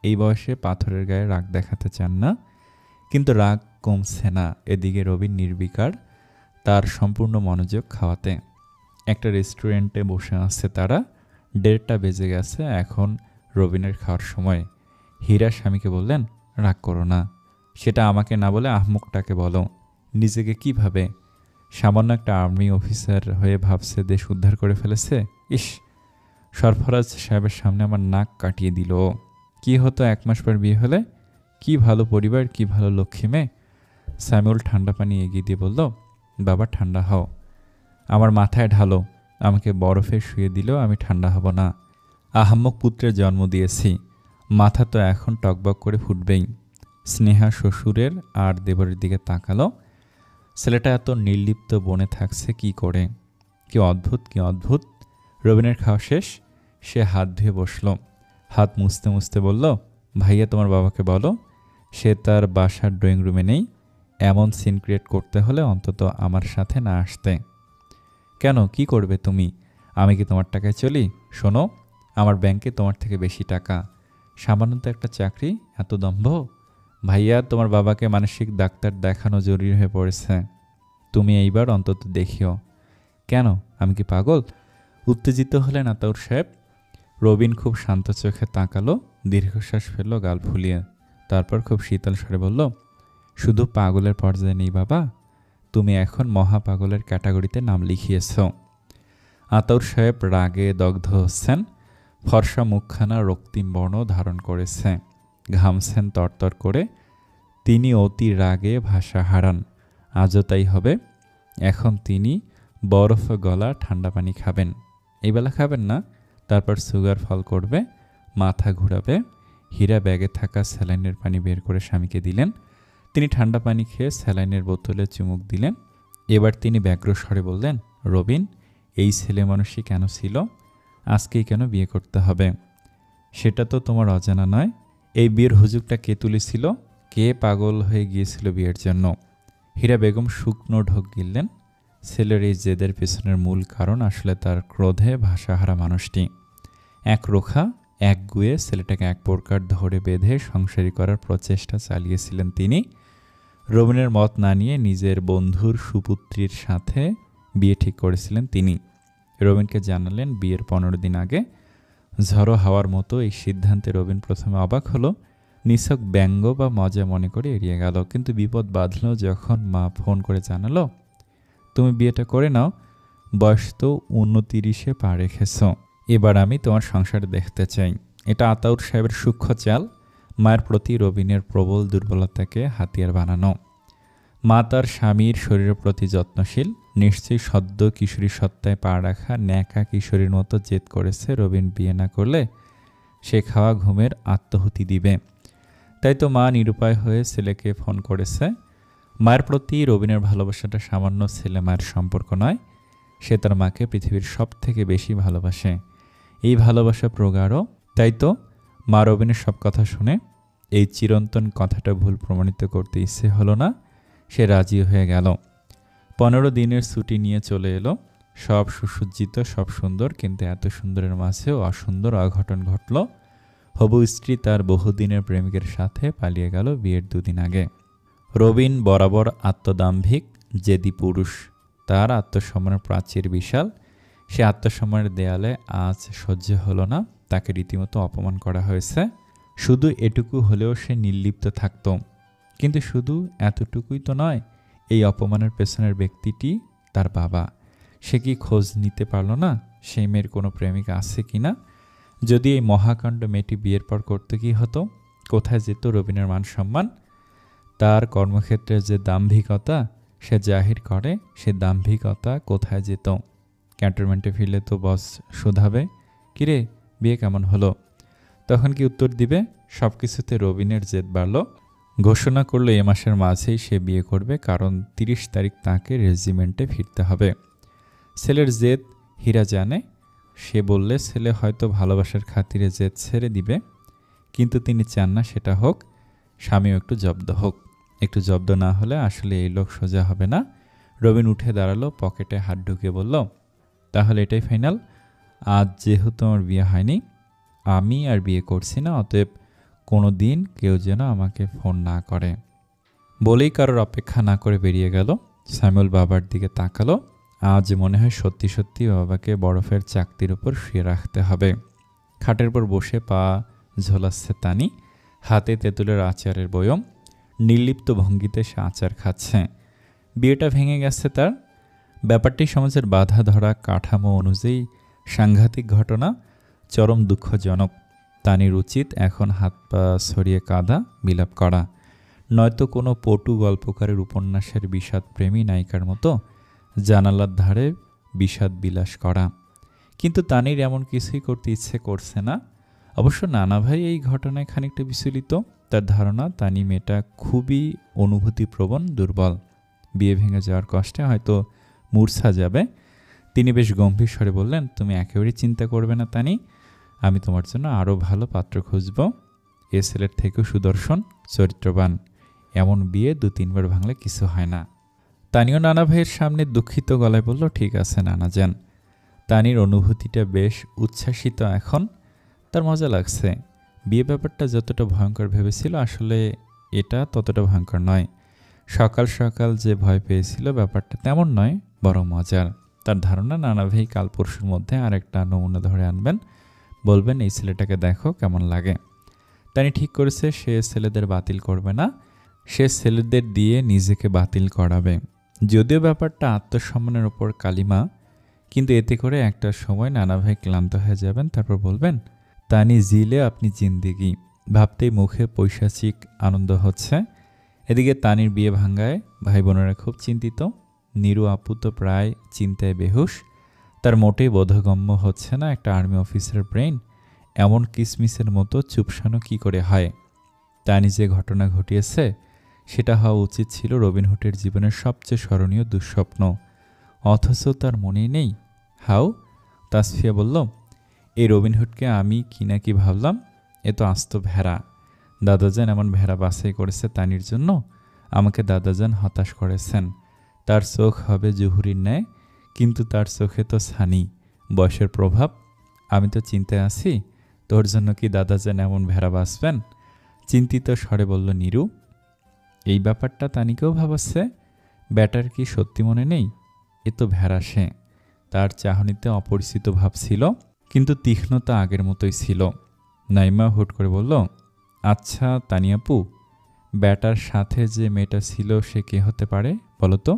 এই বয়সে পাথরের গায়ে রাগ দেখাতে চান না, কিন্তু রাগ কমছে না। এদিকে রবিন নির্বিকার, তার সম্পূর্ণ মনোযোগ খাওয়াতে। একটা রেস্টুরেন্টে বসে আছে তারা। 1:30টা বেজে গেছে, এখন রবিনের খাওয়ার সময়। হীরা স্বামীকে বললেন, রাগ করো না, সেটা আমাকে না বলে আহমকটাকে বলো। নিজেকে কি ভাবে? সামান্য একটা আর্মি অফিসার হয়ে ভাবছে দেশ উদ্ধার করে ফেলেছে। ইস! সরফরাজ সাহেবের সামনে আমার নাক কাটিয়ে দিল। কি হতো 1 মাস পর বিয়ে হলে? কি ভালো পরিবার, কি ভালো লক্ষ্মী মেয়ে। স্যামুয়েল ঠান্ডা পানি এগিয়ে দিয়ে বলল, বাবা ঠান্ডা হও। আমার মাথায় ঢালো, আমাকে বরফে শুয়ে দিলেও আমি ঠান্ডা হব না। আহাম্মক পুত্রের জন্ম দিয়েছি, মাথা তো এখন টকবক করে ফুটবেই। স্নেহা শ্বশুরের আর দেবরের দিকে তাকালো। ছেলেটা এত নির্লিপ্ত বনে থাকছে কি করে? কি অদ্ভুত, কি অদ্ভুত। রবিনের খাওয়া শেষ, সে হাত ধুয়ে বসল। হাত মুছতে মুছতে বলল, ভাইয়া তোমার বাবাকে বলো সে তার বাসার ড্রয়িং রুমে নেই। এমন সিন ক্রিয়েট করতে হলে অন্তত আমার সাথে না আসতে। কেন, কি করবে তুমি? আমি কি তোমার টাকায় চলি? শোনো, আমার ব্যাংকে তোমার থেকে বেশি টাকা, সামান্য তো একটা চাকরি, এত দম্ভ? ভাইয়া তোমার বাবাকে মানসিক ডাক্তার দেখানো জরুরি হয়ে পড়েছে, তুমি এইবার অন্তত দেখিও। কেন, আমি কি পাগল? উত্তেজিত হলেন আতাউর সাহেব। রবিন খুব শান্ত চোখে তাকালো, দীর্ঘশ্বাস ফেলল গাল ফুলিয়ে, তারপর খুব শীতল স্বরে বলল, শুধু পাগলের পর্যায়ে নেই বাবা, তুমি এখন মহাপাগলের ক্যাটাগরিতে নাম লিখিয়েছ। আতাউর সাহেব রাগে দগ্ধ হচ্ছেন, ফর্সা মুখখানা রক্তিম বর্ণ ধারণ করেছে, ঘামছেন তরতর করে। তিনি অতি রাগে ভাষা হারান। আজও তাই হবে। এখন তিনি বরফ গলা ঠান্ডা পানি খাবেন। এই বেলা খাবেন না, তারপর সুগার ফল করবে, মাথা ঘুরাবে। হীরা ব্যাগে থাকা স্যালাইনের পানি বের করে স্বামীকে দিলেন। তিনি ঠান্ডা পানি খেয়ে স্যালাইনের বোতলে চুমুক দিলেন। এবার তিনি ব্যগ্র স্বরে বললেন, রবিন, এই ছেলে মানুষই কেন ছিল? আজকেই কেন বিয়ে করতে হবে? সেটা তো তোমার অজানা নয়। এই বিয়ের হুজুগটা কে তুলেছিল? কে পাগল হয়ে গিয়েছিল বিয়ের জন্য? হীরা বেগম শুকনো ঢোক গিললেন। ছেলের এই জেদের পেছনের মূল কারণ আসলে তার ক্রোধে ভাষাহারা মানুষটি। এক রোখা এক গুয়ে ছেলেটাকে এক প্রকার ধরে বেঁধে সংসারী করার প্রচেষ্টা চালিয়েছিলেন তিনি। রবিনের মত না নিয়ে নিজের বন্ধুর সুপুত্রীর সাথে বিয়ে ঠিক করেছিলেন তিনি। রবিনকে জানালেন বিয়ের 15 দিন আগে। ঝড়ো হাওয়ার মতো এই সিদ্ধান্তে রবিন প্রথমে অবাক হলো, নিছক ব্যঙ্গ বা মজা মনে করে এড়িয়ে গেল। কিন্তু বিপদ বাঁধল যখন মা ফোন করে জানালো, তুমি বিয়েটা করে নাও, বয়স তো 29-এ পা রেখেছ, এবার আমি তোমার সংসার দেখতে চাই। এটা আতাউর সাহেবের সূক্ষ্ম চাল, মায়ের প্রতি রবিনের প্রবল দুর্বলতাকে হাতিয়ার বানানো। মা তার স্বামীর শরীরের প্রতি যত্নশীল, নিশ্চয়ই সদ্য কিশোরী সত্তায় পা রাখা ন্যাকা কিশোরীর মতো জেদ করেছে রবিন বিয়ে না করলে সে খাওয়া ঘুমের আত্মহুতি দিবে। তাই তো মা নিরুপায় হয়ে ছেলেকে ফোন করেছে। মায়ের প্রতি রবিনের ভালোবাসাটা সামান্য ছেলে মায়ের সম্পর্ক নয়, সে তার মাকে পৃথিবীর সব থেকে বেশি ভালোবাসে। এই ভালোবাসা প্রগাঢ়। তাই তো মা রবিনের সব কথা শুনে এই চিরন্তন কথাটা ভুল প্রমাণিত করতে ইচ্ছে হলো না, সে রাজি হয়ে গেল। 15 দিনের ছুটি নিয়ে চলে এলো। সব সুসজ্জিত, সব সুন্দর, কিন্তু এত সুন্দরের মাঝেও অসুন্দর অঘটন ঘটল। হবু স্ত্রী তার বহুদিনের প্রেমিকের সাথে পালিয়ে গেল বিয়ের 2 দিন আগে। রবিন বরাবর আত্মদাম্ভিক, জেদি পুরুষ। তার আত্মসম্মানের প্রাচীর বিশাল। সে আত্মসম্মানের দেয়ালে আজ সহ্য হলো না, তাকে রীতিমতো অপমান করা হয়েছে। শুধু এটুকু হলেও সে নির্লিপ্ত থাকত। কিন্তু শুধু এতটুকুই তো নয়, এই অপমানের পেছনের ব্যক্তিটি তার বাবা। সে কি খোঁজ নিতে পারল না সেই মেয়ের কোনো প্রেমিকা আছে কি না? যদি এই মহাকাণ্ড মেয়েটি বিয়ের পর করতে কি হতো? কোথায় যেত রবিনের মান সম্মান? তার কর্মক্ষেত্রে যে দাম্ভিকতা সে জাহির করে, সে দাম্ভিকতা কোথায় যেত? ক্যান্টনমেন্টে ফিরলে তো বস শুধাবে, কিরে বিয়ে কেমন হলো? তখন কি উত্তর দিবে? সব কিছুতে রবিনের জেদ বাড়ল। ঘোষণা করলো এ মাসের মাঝেই সে বিয়ে করবে, কারণ 30 তারিখ তাকে রেজিমেন্টে ফিরতে হবে। ছেলের জেদ হীরা জানে। সে বললে ছেলে হয়তো ভালোবাসার খাতিরে জেদ ছেড়ে দিবে, কিন্তু তিনি চান না সেটা হোক। স্বামীও একটু জব্দ হোক। একটু জব্দ না হলে আসলে এই লোক সোজা হবে না। রবিন উঠে দাঁড়ালো, পকেটে হাত ঢুকিয়ে বলল, তাহলে এটাই ফাইনাল। আজ যেহেতু আমার বিয়ে হয়নি, আমি আর বিয়ে করছি না, অতএব কোনো দিন কেউ যেন আমাকে ফোন না করে। বলেই কারোর অপেক্ষা না করে বেরিয়ে গেল। স্যামুয়েল বাবার দিকে তাকালো। আজ মনে হয় সত্যি সত্যি বাবাকে বরফের চাকতির উপর শুয়ে রাখতে হবে। খাটের উপর বসে পা ঝোলাচ্ছে তানি, হাতে তেঁতুলের আচারের বয়ম। নির্লিপ্ত ভঙ্গিতে সে আচার খাচ্ছে। বিয়েটা ভেঙে গেছে তার। ব্যাপারটি সমাজের বাধা ধরা কাঠামো অনুযায়ী সাংঘাতিক ঘটনা, চরম দুঃখজনক। তানির উচিত এখন হাত পা ছড়িয়ে কাঁদা, বিলাপ করা। নয়তো কোনো পটু গল্পকারের উপন্যাসের বিষাদপ্রেমী নায়িকার মতো জানালার ধারে বিষাদ বিলাস করা। কিন্তু তানির এমন কিছুই করতে ইচ্ছে করছে না। অবশ্য নানা ভাই এই ঘটনায় খানিকটা বিচলিত। তার ধারণা তানি মেয়েটা খুবই অনুভূতিপ্রবণ, দুর্বল। বিয়ে ভেঙে যাওয়ার কষ্টে হয়তো মূর্ছা যাবে। তিনি বেশ গম্ভীর স্বরে বললেন, তুমি একেবারেই চিন্তা করবে না তানি, আমি তোমার জন্য আরও ভালো পাত্র খুঁজব। এ ছেলের থেকেও সুদর্শন, চরিত্রবান। এমন বিয়ে 2-3 বার ভাঙলে কিছু হয় না। তানিও নানা ভাইয়ের সামনে দুঃখিত গলায় বলল, ঠিক আছে নানা যান। তানির অনুভূতিটা বেশ উচ্ছ্বাসিত এখন। তার মজা লাগছে। বিয়ে ব্যাপারটা যতটা ভয়ঙ্কর ভেবেছিল আসলে এটা ততটা ভয়ঙ্কর নয়। সকাল সকাল যে ভয় পেয়েছিল ব্যাপারটা তেমন নয়, বরং মজার। তার ধারণা নানা ভাই কাল পরশুর মধ্যে আরেকটা নমুনা ধরে আনবেন, বলবেন এই ছেলেটাকে দেখো কেমন লাগে। তানি ঠিক করেছে সে ছেলেদের বাতিল করবে না, সে ছেলেদের দিয়ে নিজেকে বাতিল করাবে। যদিও ব্যাপারটা আত্মসম্মানের ওপর কালিমা, কিন্তু এতে করে একটা সময় নানা ভাই ক্লান্ত হয়ে যাবেন, তারপর বলবেন, তানি জিলে আপনি জিন্দিগি। ভাবতেই মুখে পৈশাচিক আনন্দ হচ্ছে। এদিকে তানির বিয়ে ভাঙ্গায় ভাই বোনেরা খুব চিন্তিত। নীরু আপু তো প্রায় চিন্তায় বেহুশ। তার মোটেই বোধগম্য হচ্ছে না একটা আর্মি অফিসার ব্রেন এমন কিসমিসের মতো চুপসানো কি করে হয়। তানি যে ঘটনা ঘটিয়েছে সেটা হওয়া উচিত ছিল রবিনহুডের জীবনের সবচেয়ে স্মরণীয় দুঃস্বপ্ন, অথচ তার মনেই নেই। হাউ? তাসফিয়া বলল, এই রবিনহুডকে আমি কি না কি ভাবলাম, এ তো আস্ত ভেড়া। দাদাজান এমন ভেড়া বাছাই করেছে তানির জন্য। আমাকে দাদাজান হতাশ করেছেন। তার চোখ হবে জুহুরির ন্যায়, কিন্তু তার চোখে তো ছানি, বয়সের প্রভাব। আমি তো চিন্তায় আছি, তোর জন্য কি দাদাজান এমন ভেড়া বাঁচবেন? চিন্তিত স্বরে বলল নীরু। এই ব্যাপারটা তানিকেও ভাবাচ্ছে। ব্যাটার কি সত্যি মনে নেই? এ তো ভেড়া সে। তার চাহনিতে অপরিচিত ভাব ছিল, কিন্তু তীক্ষ্ণতা আগের মতোই ছিল। নাইমা হুট করে বলল, আচ্ছা তানিয়াপু, ব্যাটার সাথে যে মেয়েটা ছিল সে কে হতে পারে বলো তো?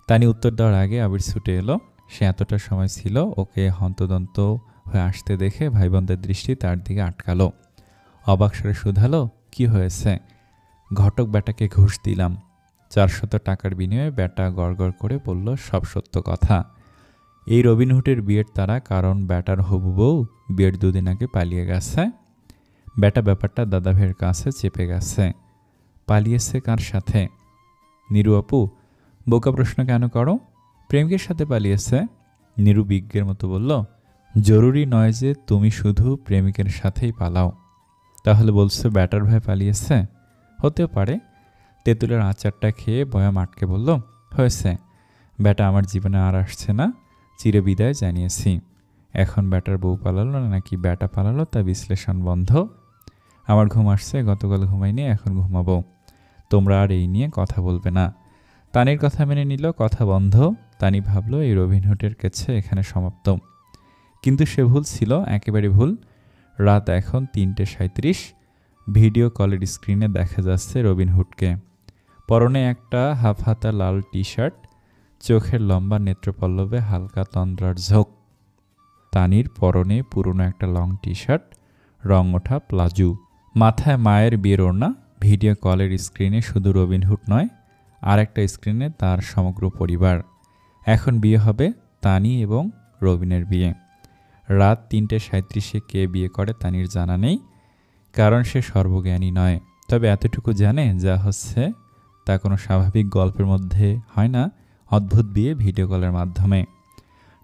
তানি উত্তর দেওয়ার আগে আবির ছুটে এলো। সে এতটা সময় ছিল ওকে হন্তদন্ত হয়ে আসতে দেখে ভাইবোনদের দৃষ্টি তার দিকে আটকালো। অবাক স্বরে শুধালো, কি হয়েছে? ঘটক ব্যাটাকে ঘুষ দিলাম। 400 টাকার বিনিময়ে ব্যাটা গড়গড় করে বলল সব সত্য কথা। এই রবিনহুডের বিয়ের তারা, কারণ ব্যাটার হবু বউ বিয়ের 2 দিন আগে পালিয়ে গেছে। ব্যাটা ব্যাপারটা দাদা ভাইয়ের কাছে চেপে গেছে। পালিয়েছে কার সাথে? নীরু আপু, বোকা প্রশ্ন কেন করো? প্রেমিকের সাথে পালিয়েছে। নীরু বিজ্ঞের মতো বলল, জরুরি নয় যে তুমি শুধু প্রেমিকের সাথেই পালাও। তাহলে বলছো ব্যাটার ভাই পালিয়েছে? হতেও পারে। তেঁতুলের আচারটা খেয়ে বয়াম আটকে বলল, হয়েছে, ব্যাটা আমার জীবনে আর আসছে না, চিরে বিদায় জানিয়েছি। এখন ব্যাটার বউ পালালো নাকি ব্যাটা পালালো তা বিশ্লেষণ বন্ধ। আমার ঘুম আসছে, গতকাল ঘুমাইনি, এখন ঘুমাবো। তোমরা আর এই নিয়ে কথা বলবে না। তানির কথা মেনে নিল, কথা বন্ধ। তানি ভাবল এই রবিনহুডের কাছে এখানে সমাপ্ত। কিন্তু সে ভুল ছিল, একেবারে ভুল। রাত এখন 3:37। ভিডিও কলের স্ক্রিনে দেখা যাচ্ছে রবিনহুডকে। পরনে একটা হাফ হাতা লাল টি শার্ট, চোখের লম্বা নেত্রপল্লবে হালকা তন্দ্রার ঝোঁক। তানির পরনে পুরনো একটা লং টি শার্ট, রং ওঠা প্লাজু, মাথায় মায়ের বিয়ের ওড়না। ভিডিও কলের স্ক্রিনে শুধু রবিনহুড নয়, আর একটা স্ক্রিনে তার সমগ্র পরিবার। এখন বিয়ে হবে, তানি এবং রবিনের বিয়ে। রাত 3:37 কে বিয়ে করে তানির জানা নেই, কারণ সে সর্বজ্ঞানী নয়। তবে এতটুকু জানে যা হচ্ছে তা কোনো স্বাভাবিক গল্পের মধ্যে হয় না, অদ্ভুত বিয়ে ভিডিও কলের মাধ্যমে।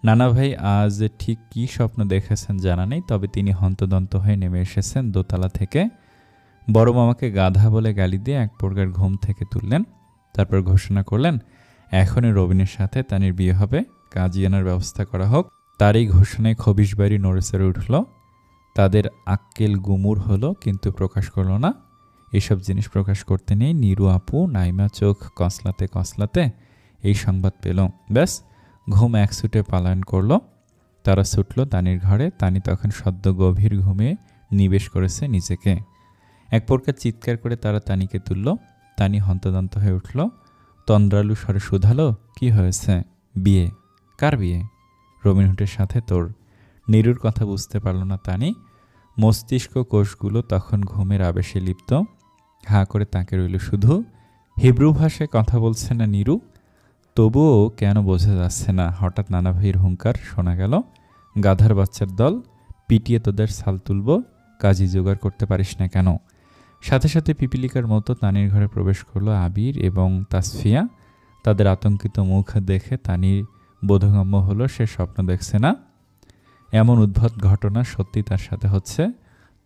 নানা ভাই আজ ঠিক কী স্বপ্ন দেখেছেন জানা নেই, তবে তিনি হন্তদন্ত হয়ে নেমে এসেছেন দোতলা থেকে। বড় মামাকে গাধা বলে গালি দিয়ে এক প্রকার ঘুম থেকে তুললেন। তারপর ঘোষণা করলেন, এখনই রবিনের সাথে তানির বিয়ে হবে, কাজী আনার ব্যবস্থা করা হোক। তার এই ঘোষণায় খবিশ বাড়ি নড়েচড়ে উঠল। তাদের আক্কেল গুমুর হলো, কিন্তু প্রকাশ করল না। এসব জিনিস প্রকাশ করতে নেই। নীরু আপু নাইমা চোখ কসলাতে কসলাতে এই সংবাদ পেল। ব্যাস, ঘুম এক ছুটে পালায়ন করল। তারা ছুটল তানির ঘরে। তানি তখন সদ্য গভীর ঘুমে নিবেশ করেছে নিজেকে। এক প্রকার চিৎকার করে তারা তানিকে তুলল। তানি হন্তদন্ত হয়ে উঠল। তন্দ্রালু স্বরে শুধালো, কি হয়েছে? বিয়ে? কার বিয়ে? রবিনহুডের সাথে তোর। নীরুর কথা বুঝতে পারল না তানি। মস্তিষ্ক কোষগুলো তখন ঘুমের আবেশে লিপ্ত। হাঁ করে তাকে রইল শুধু। হিব্রু ভাষায় কথা বলছে না নীরু, তবুও কেন বোঝা যাচ্ছে না। হঠাৎ নানা ভাইয়ের হুঙ্কার শোনা গেল, গাধার বাচ্চার দল, পিটিয়ে তোদের ছাল তুলব, কাজী জোগাড় করতে পারিস না কেন? সাথে সাথে পিপিলিকার মতো তানির ঘরে প্রবেশ করলো আবির এবং তাসফিয়া। তাদের আতঙ্কিত মুখ দেখে তানির বোধগম্য হলো সে স্বপ্ন দেখছে না, এমন উদ্ভট ঘটনা সত্যি তার সাথে হচ্ছে।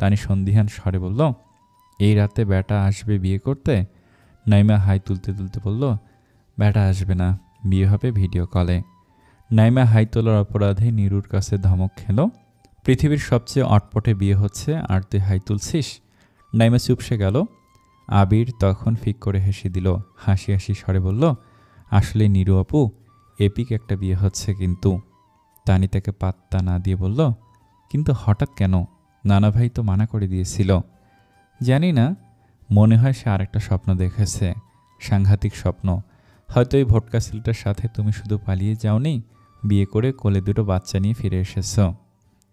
তানি সন্দিহান স্বরে বলল, এই রাতে বেটা আসবে বিয়ে করতে? নাইমা হাই তুলতে তুলতে বলল, বেটা আসবে না, বিয়ে হবে ভিডিও কলে। নাইমা হাই তোলার অপরাধে নীরুর কাছে ধমক খেল, পৃথিবীর সবচেয়ে অটপটে বিয়ে হচ্ছে আর তুই হাই তুলছিস? নাইমা চুপসে গেল। আবির তখন ফিক করে হেসে দিল, হাসি হাসি স্বরে বলল, আসলে নীরু আপু, এপিক একটা বিয়ে হচ্ছে কিন্তু। তানি তাকে পাত্তা না দিয়ে বলল, কিন্তু হঠাৎ কেন? নানা ভাই তো মানা করে দিয়েছিল। জানি না, মনে হয় সে আরেকটা স্বপ্ন দেখেছে, সাংঘাতিক স্বপ্ন। হয়তো এই ভোটকা সিলটার সাথে তুমি শুধু পালিয়ে যাওনি, বিয়ে করে কোলে দুটো বাচ্চা নিয়ে ফিরে এসেছ।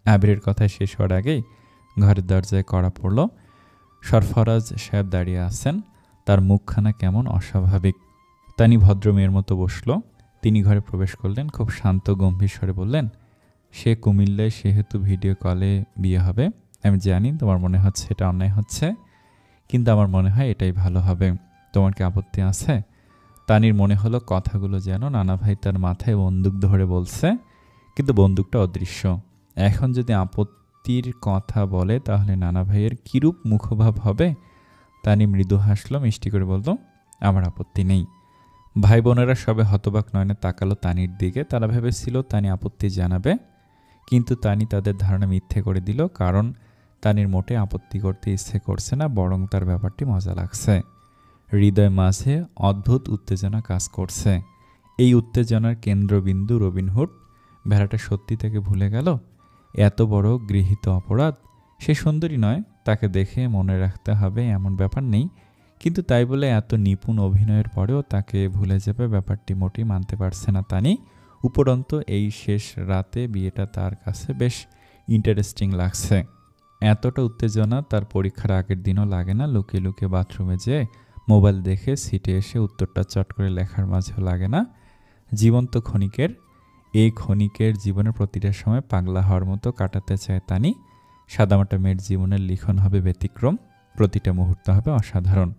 আবিরের কথা শেষ হওয়ার আগেই ঘরের দরজায় কড়া পড়ল। সরফরাজ সাহেব দাঁড়িয়ে আছেন, তার মুখখানা কেমন অস্বাভাবিক। তানি ভদ্র মেয়ের মতো বসল। তিনি ঘরে প্রবেশ করলেন, খুব শান্ত গম্ভীর স্বরে বললেন, সে কুমিল্লায়, সেহেতু ভিডিও কলে বিয়ে হবে। আমি জানি তোমার মনে হচ্ছে এটা অন্যায় হচ্ছে, কিন্তু আমার মনে হয় এটাই ভালো হবে। তোমার কি আপত্তি আছে? তানির মনে হলো কথাগুলো যেন নানা ভাই তার মাথায় বন্দুক ধরে বলছে, কিন্তু বন্দুকটা অদৃশ্য। এখন যদি আপত্তির কথা বলে তাহলে নানা ভাইয়ের কিরূপ মুখভাব হবে? তানি মৃদু হাসল, মিষ্টি করে বলল, আমার আপত্তি নেই। ভাই বোনেরা সবে হতবাক নয়নে তাকালো তানির দিকে। তারা ভেবেছিল তানি আপত্তি জানাবে, কিন্তু তানি তাদের ধারণা মিথ্যে করে দিল। কারণ তানির মোটে আপত্তি করতে ইচ্ছে করছে না, বরং তার ব্যাপারটি মজা লাগছে। হৃদয় মাঝে অদ্ভুত উত্তেজনা কাজ করছে। এই উত্তেজনার কেন্দ্রবিন্দু রবিনহুড। ভেড়াটা সত্যি তাকে ভুলে গেল? এত বড় গৃহীত অপরাধ। সে সুন্দরী নয়, তাকে দেখে মনে রাখতে হবে এমন ব্যাপার নেই, কিন্তু তাই বলে এত নিপুণ অভিনয়ের পরেও তাকে ভুলে যাবে ব্যাপারটি মোটেই মানতে পারছে না তানি। উপরন্তু এই শেষ রাতে বিয়েটা তার কাছে বেশ ইন্টারেস্টিং লাগছে। এতটা উত্তেজনা তার পরীক্ষার আগের দিনও লাগে না। লুকিয়ে লুকিয়ে বাথরুমে যেয়ে মোবাইল দেখে সিটে এসে উত্তরটা চট করে লেখার মাঝেও লাগে না। জীবন্ত ক্ষণিকের, এই ক্ষণিকের জীবনের প্রতিটা সময় পাগলা হওয়ার মতো কাটাতে চায় তানি। সাদামাটা মেয়ের জীবনের লিখন হবে ব্যতিক্রম, প্রতিটা মুহূর্ত হবে অসাধারণ।